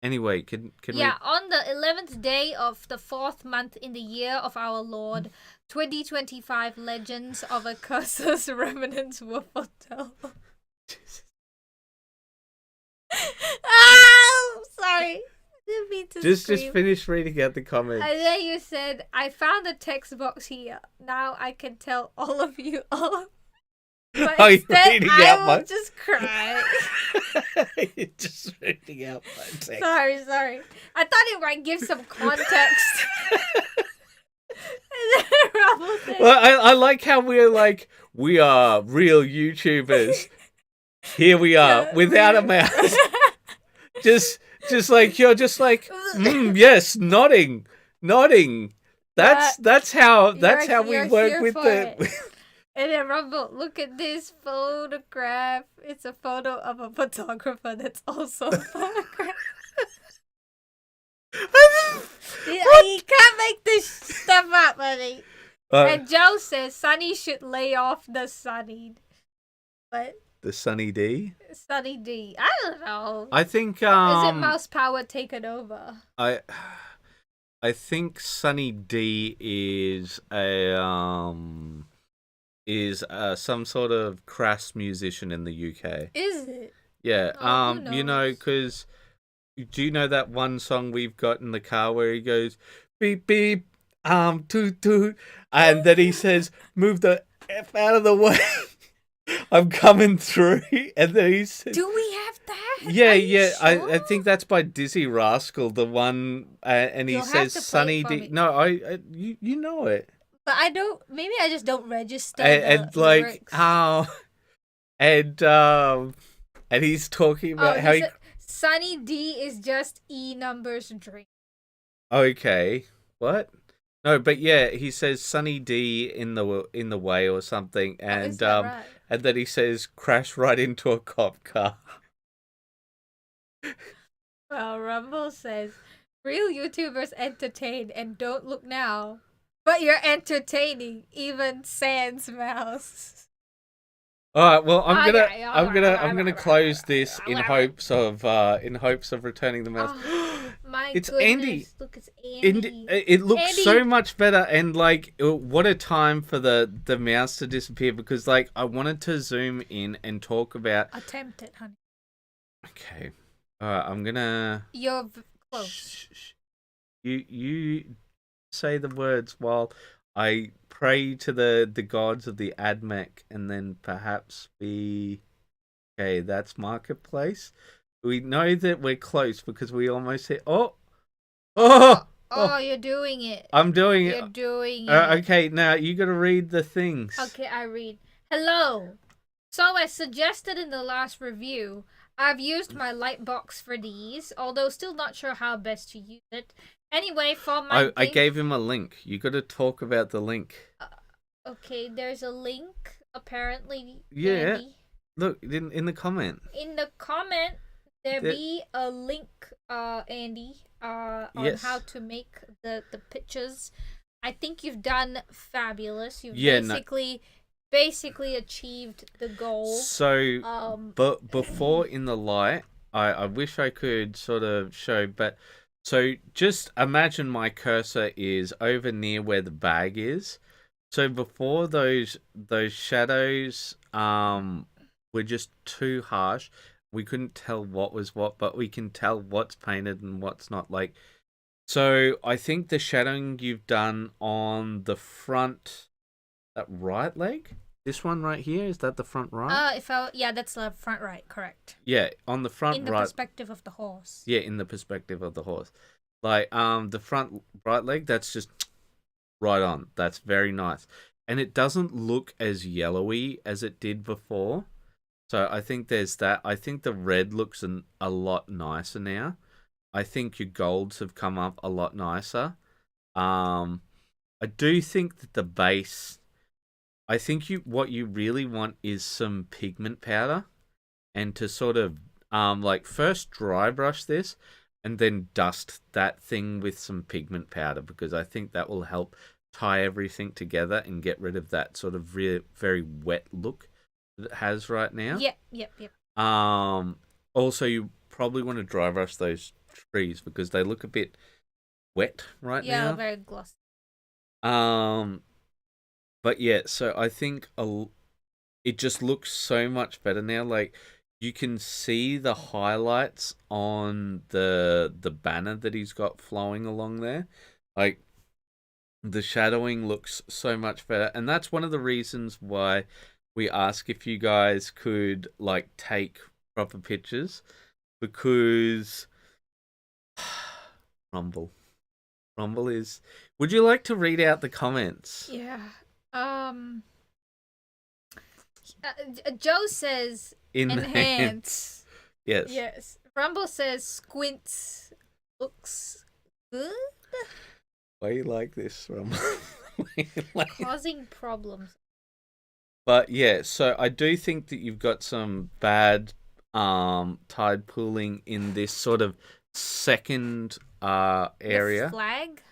Anyway, can yeah, on the 11th day of the 4th month in the year of our Lord, 2025 legends of a curse's remnants were foretold. Sorry. Just finish reading out the comments. And then you said, I found a text box here. Now I can tell all of you all. But instead, I will just cry. You're just reading out my text. Sorry. I thought it might give some context. Well, I like how we're like, we are real YouTubers. Here we are, without a mouse. Just like, you're just like, yes, nodding. That's how we work with the. And then Rumble, look at this photograph. It's a photo of a photographer that's also a photograph. You can't make this stuff up, buddy. And Joe says Sunny should lay off the Sunny. What? The Sunny D? Sunny D. I don't know. I think Is it mouse power taken over? I think Sunny D is some sort of crass musician in the UK. Is it? Yeah. Because do you know that one song we've got in the car where he goes beep beep toot toot, and then he says move the F out of the way. I'm coming through, and then he says, do we have that? Yeah. Sure? I think that's by Dizzy Rascal, the one, and he says Sunny D. No, you know it. But I don't. Maybe I just don't register. And like lyrics. and he's talking about how Sunny D is just E numbers drink. Okay, what? No, but yeah, he says Sunny D in the way or something, and right? And then he says crash right into a cop car. Well, Rumble says real YouTubers entertain and don't look now. But you're entertaining, even sans mouse. All right. Well, I'm Okay, gonna close this in hopes of returning the mouse. Oh, my It's goodness. Andy. Look, it's Andy. It looks Andy. so much better, and like, what a time for the mouse to disappear, because like I wanted to zoom in and talk about. Attempt it, honey. Okay. All right. I'm gonna. You're close. Shh. You say the words while I pray to the gods of the AdMech, and then perhaps we. Okay, that's Marketplace. We know that we're close because we almost hit. Oh, you're doing it. I'm doing it. You're doing it. Okay, now you got to read the things. Okay, I read. Hello. So as suggested in the last review, I've used my Lightbox for these, although still not sure how best to use it. Anyway, for my I gave him a link. You got to talk about the link. Okay, there's a link apparently. Yeah. Andy. Look in the comment. In the comment, there be a link, Andy, on how to make the pictures. I think you've done fabulous. You've basically achieved the goal. So, but before in the light, I wish I could sort of show, but so just imagine my cursor is over near where the bag is. So before those shadows were just too harsh. We couldn't tell what was what, but we can tell what's painted and what's not. Like, so I think the shadowing you've done on the front, that right leg, this one right here, is that the front right? Yeah, that's the front right, correct. Yeah, on the front right. In the perspective of the horse. Yeah, in the perspective of the horse. Like, the front right leg, that's just right on. That's very nice. And it doesn't look as yellowy as it did before. So I think there's that. I think the red looks a lot nicer now. I think your golds have come up a lot nicer. I do think that the base, I think what you really want is some pigment powder, and to sort of like first dry brush this and then dust that thing with some pigment powder, because I think that will help tie everything together and get rid of that sort of very wet look that it has right now. Yep. Also, you probably want to dry brush those trees because they look a bit wet right now. Yeah, very glossy. But yeah, so I think it just looks so much better now. Like, you can see the highlights on the banner that he's got flowing along there. Like, the shadowing looks so much better, and that's one of the reasons why we ask if you guys could like take proper pictures, because Rumble is. Would you like to read out the comments? Yeah. Joe says enhance. Yes. Rumble says squints looks good. Why you like this, Rumble? Causing problems. But yeah, so I do think that you've got some bad tide pooling in this sort of second area. The flag?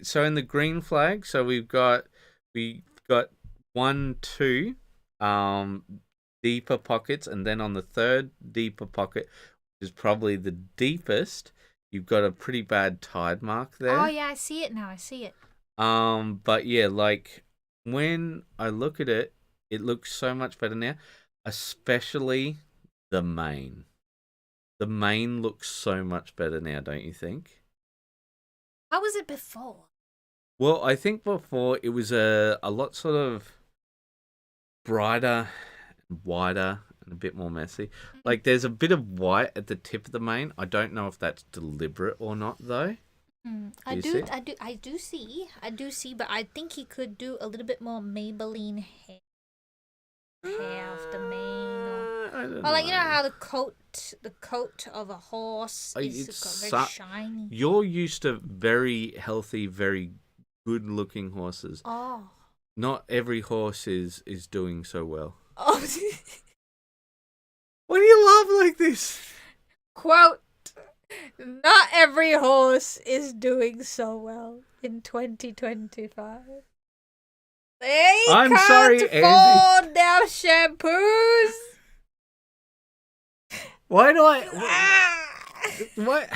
So in the green flag, so we've got 1, 2 deeper pockets, and then on the third deeper pocket, which is probably the deepest, you've got a pretty bad tide mark there. Oh yeah, I see it now. But yeah, like when I look at it, it looks so much better now, especially the mane. The mane looks so much better now, don't you think? How was it before? Well, I think before it was a lot sort of brighter, wider, and a bit more messy. Like, there's a bit of white at the tip of the mane. I don't know if that's deliberate or not, though. I do see, but I think he could do a little bit more Maybelline hair of the mane. I don't know. Like, you know how the coat of a horse is very shiny. You're used to very healthy, very good-looking horses. Oh. Not every horse is doing so well. Oh. Why do you laugh like this? Quote, not every horse is doing so well. in 2025. They I'm can't sorry, afford their shampoos. Why do I? What?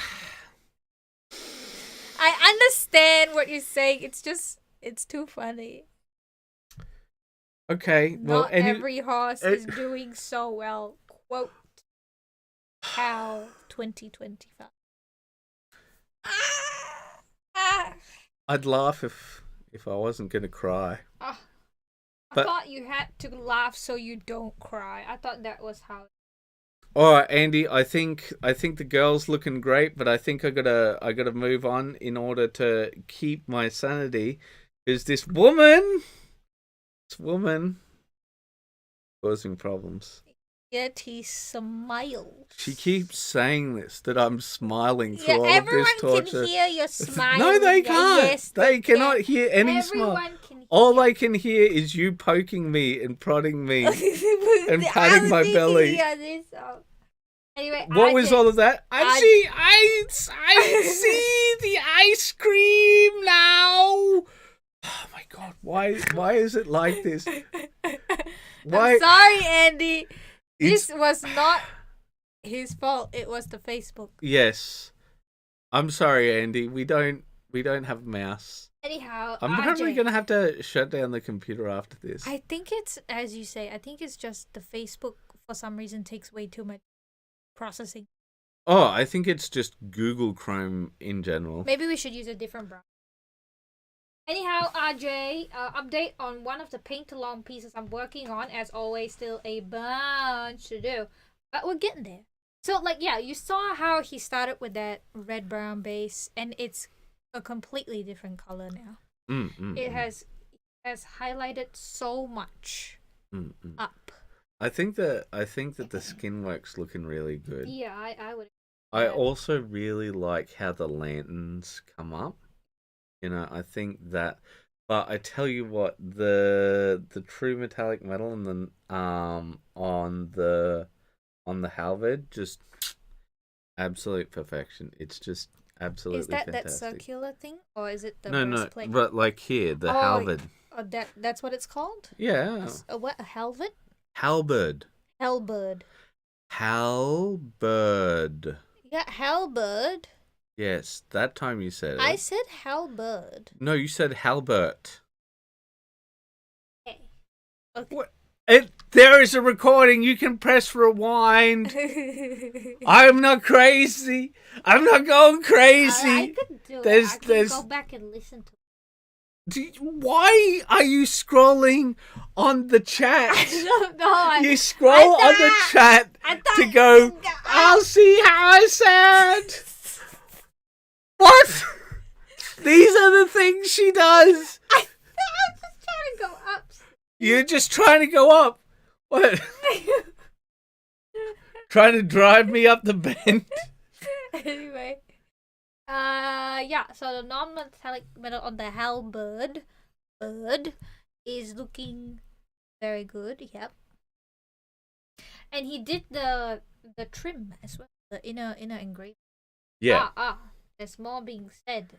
I understand what you're saying. It's too funny. Okay, well, Not every horse is doing so well. Quote Cal 2025. I'd laugh if I wasn't gonna cry. I But- thought you had to laugh so you don't cry. I thought that was how. All right, Andy. I think the girl's looking great, but I think I gotta move on in order to keep my sanity. Is this woman causing problems? Yet he smiles. She keeps saying this, that I'm smiling through Yeah, all of everyone this torture. can hear your smile. No, they can't. Yes, they cannot can. hear any Everyone smile. can hear. All I can hear is you poking me and prodding me and patting my belly. Anyway, What was all of that? I see the ice cream now. Oh my god, why is it like this? Why? I'm sorry, Andy. This was not his fault. It was the Facebook. Yes. I'm sorry, Andy. We don't have a mouse. Anyhow, I'm probably going to have to shut down the computer after this. I think it's, as you say, I think it's just the Facebook for some reason takes way too much processing. Oh, I think it's just Google Chrome in general. Maybe we should use a different browser. Anyhow, RJ, update on one of the paint-along pieces I'm working on. As always, still a bunch to do. But we're getting there. So, you saw how he started with that red-brown base, and it's a completely different color now. It has highlighted so much up. I think that the skin work's looking really good. Yeah, I would. I also really like how the lanterns come up. I think that, but I tell you what, the true metallic metal and then on the halberd, just absolute perfection. It's just absolutely fantastic. Is that circular thing, or is it the No, breastplate? but like here, the halberd. Oh, that's what it's called? Yeah. What, a halberd? Halberd. Halberd. Halberd. Yeah, halberd. Yes, that time you said it. I said halberd. No, you said halbert. Okay. Okay. What? There is a recording. You can press rewind. I'm not crazy. I'm not going crazy. I could do it. I could go back and listen to it. Why are you scrolling on the chat? I don't know. You scroll on the chat to go, I'll see how I said. What? These are the things she does. I'm just trying to go up. You're just trying to go up. What? Trying to drive me up the bend? Anyway. So the non-metallic metal on the halberd is looking very good, yep. And he did the trim as well, the inner engraving. Yeah. There's more being said.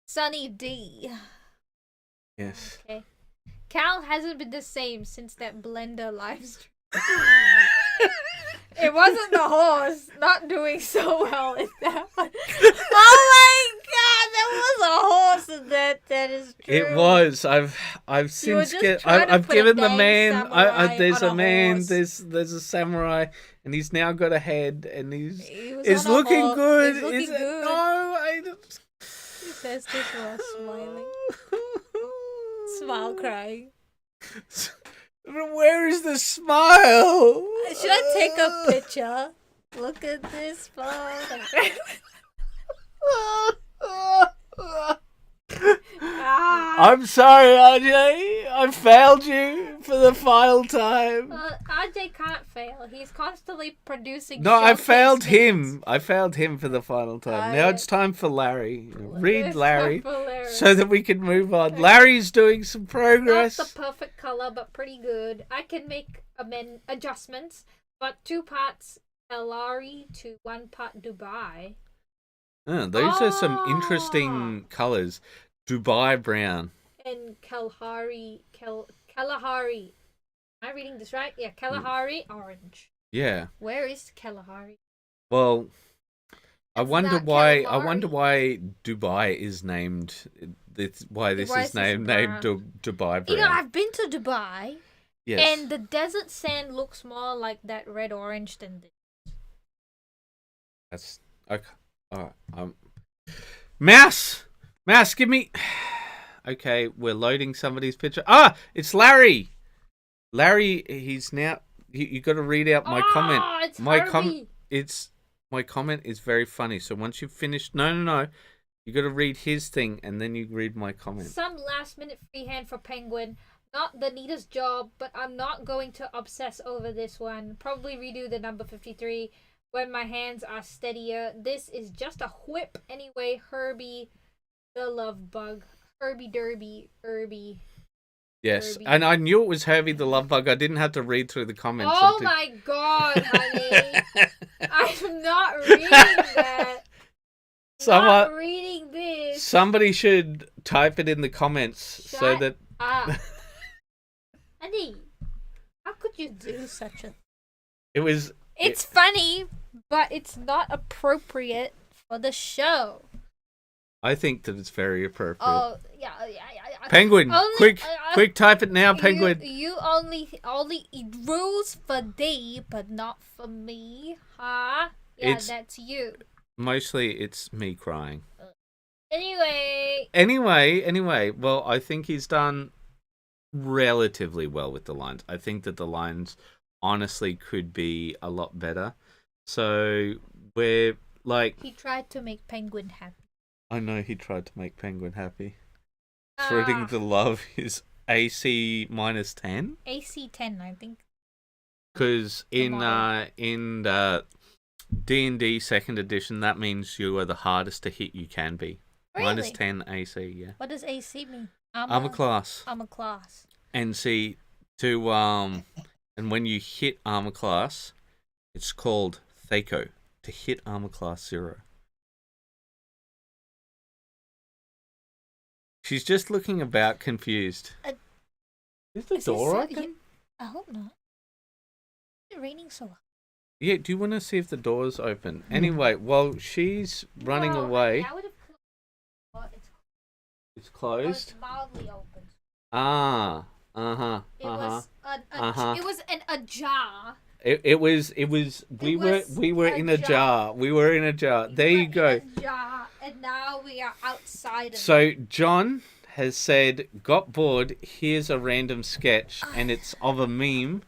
Sunny D. Yes. Okay. Cal hasn't been the same since that Blender live stream. It wasn't the horse not doing so well in that one. Oh my god, there was a horse in that. That is true. It was. I've since I've given the man. There's a man. Horse. There's a samurai, and he's now got a head, and It's looking good. It's looking good. No, He says this while smiling. Smile crying. Where is the smile? Should I take a picture? Look at this photo. I'm sorry, RJ. I failed you for the final time. RJ can't fail. He's constantly producing. No, I showcase failed things. him. I failed him for the final time. Now it's time for Larry. Read It's Larry time for Larry. so that we can move on. Larry's doing some progress. Not the perfect color, but pretty good. I can make adjustments, but 2 parts Alari to 1 part Dubai. Those are some Ah! interesting colours. Dubai brown. And Kalahari. Am I reading this right? Yeah, Kalahari orange. Yeah. Where is Kalahari? Well, I It's wonder not why. I calamari. wonder why Dubai is named. Why this Why is is this named brown? Dubai You know, brown. I've been to Dubai, Yes. and the desert sand looks more like that red orange than this. That's okay. All right. Mouse, give me. Okay, we're loading somebody's picture. Ah, it's Larry. Larry, he's now. You got to read out my comment. It's My Herbie. My comment is very funny. So once you've finished, no. You got to read his thing and then you read my comment. Some last minute freehand for Penguin. Not the neatest job, but I'm not going to obsess over this one. Probably redo the number 53 when my hands are steadier. This is just a whip anyway. Herbie, the love bug. Herbie Derby, Herbie. Yes, Herbie. and I knew it was Herbie the love bug. I didn't have to read through the comments. Oh my god, honey. I'm not reading that. Not reading this. Somebody should type it in the comments so that. Honey, how could you do such a? It's funny, but it's not appropriate for the show. I think that it's very appropriate. Oh yeah. Penguin, quick, type it now, Penguin. You only rules for thee, but not for me, huh? Yeah, that's you. Mostly, it's me crying. Anyway. Well, I think he's done relatively well with the lines. I think that the lines honestly could be a lot better. So we're like. He tried to make Penguin happy. I know he tried to make Penguin happy. Threading the love is AC -10. AC 10, I think. Because in D&D 2nd edition, that means you are the hardest to hit you can be. Really? -10 AC, yeah. What does AC mean? Armor class. Armor class. And see, and when you hit armor class, it's called Thaco, to hit armor class 0. She's just looking about confused. Is the door open? I hope not. It's raining so hard. Yeah, do you want to see if the door's open? Anyway, while she's running away... I would have closed. It's closed? It's mildly open. It was an ajar. We were in a jar. We were in a jar. There you go. And now we are outside of So John has said, got bored, here's a random sketch, and it's of a meme,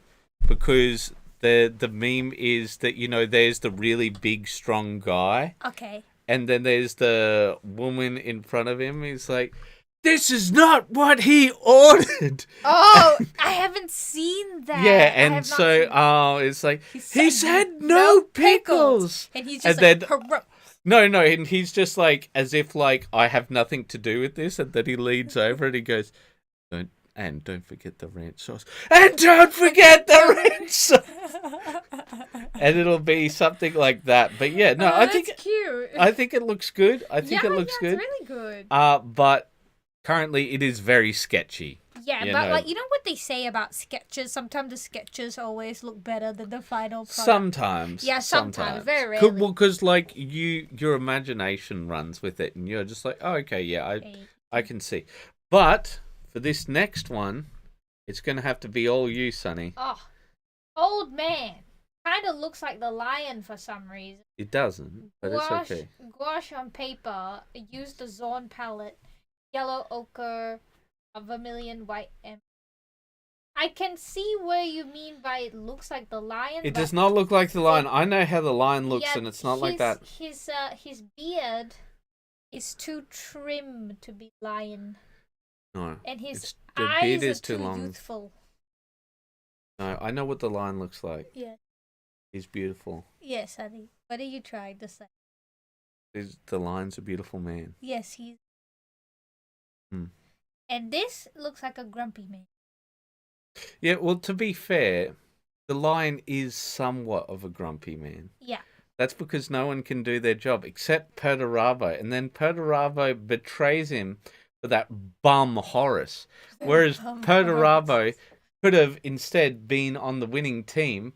because the meme is that, there's the really big, strong guy. Okay. And then there's the woman in front of him. He's like, this is not what he ordered. Oh, I haven't seen that. Yeah, and so it's like, he said no pickles. And he's just like, No, and he's just like, as if like, I have nothing to do with this, and then he leans over and he goes, don't forget the ranch sauce. And don't forget the ranch sauce. And it'll be something like that. But yeah, no, I think it's cute. I think it looks good. I think it looks good. It's really good. But currently it is very sketchy. Yeah, but like, you know what they say about sketches? Sometimes the sketches always look better than the final product. Sometimes. Yeah, sometimes. Very rarely. Well, because like your imagination runs with it, and you're just like, oh, okay, yeah, I can see. But for this next one, it's going to have to be all you, Sonny. Oh, old man. Kind of looks like the lion for some reason. It doesn't, but it's okay. Gouache on paper. Use the Zorn palette. Yellow ochre. A vermilion white emerald. I can see where you mean by it looks like the lion. It does not look like the lion. I know how the lion looks, and it's not like that. His beard is too trim to be lion. No. And his the eyes beard is are too long. youthful. No, I know what the lion looks like. Yeah. He's beautiful. Yes, honey. What are you trying to say? The lion's a beautiful man. Yes, he's. And this looks like a grumpy man. Yeah, well, to be fair, the lion is somewhat of a grumpy man. Yeah. That's because no one can do their job except Perturabo. And then Perturabo betrays him for that bum Horace. Whereas Perturabo could have instead been on the winning team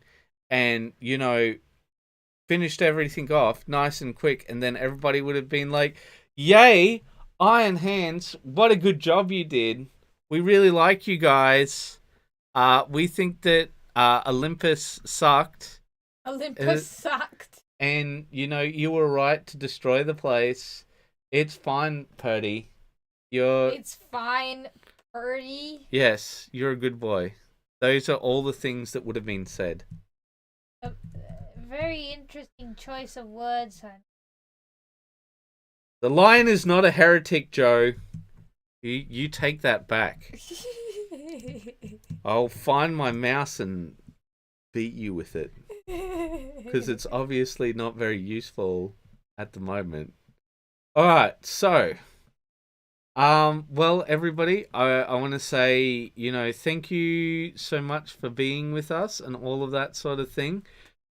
and, finished everything off nice and quick. And then everybody would have been like, yay, Iron Hands, what a good job you did. We really like you guys. We think that Olympus sucked. Olympus sucked. And, you were right to destroy the place. It's fine, Purdy. It's fine, Purdy. Yes, you're a good boy. Those are all the things that would have been said. A very interesting choice of words, hon. The lion is not a heretic, Joe. You take that back. I'll find my mouse and beat you with it. Because it's obviously not very useful at the moment. Alright, so well, everybody, I want to say, thank you so much for being with us and all of that sort of thing.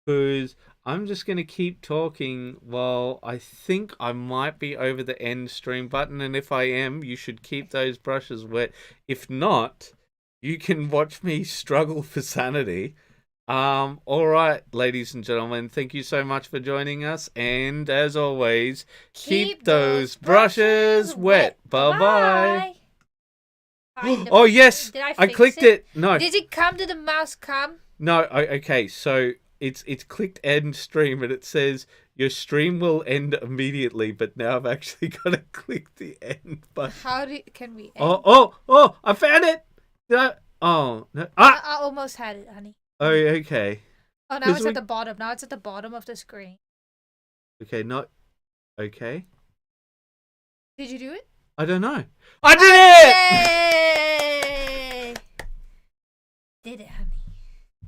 Because I'm just going to keep talking while I think I might be over the end stream button. And if I am, you should keep those brushes wet. If not, you can watch me struggle for sanity. All right, ladies and gentlemen, thank you so much for joining us. And as always, keep those brushes wet. Bye-bye. Oh, yes, I clicked it. No. Did it come to the mouse come? No, okay, so it's clicked end stream and it says your stream will end immediately, but now I've actually got to click the end button. Can we end? Oh, I found it. Oh, no. I almost had it, honey. Oh, okay. Oh, now it's at the bottom. Now it's at the bottom of the screen. Okay, not... Okay. Did you do it? I don't know. I did it! Yay! Did it, honey.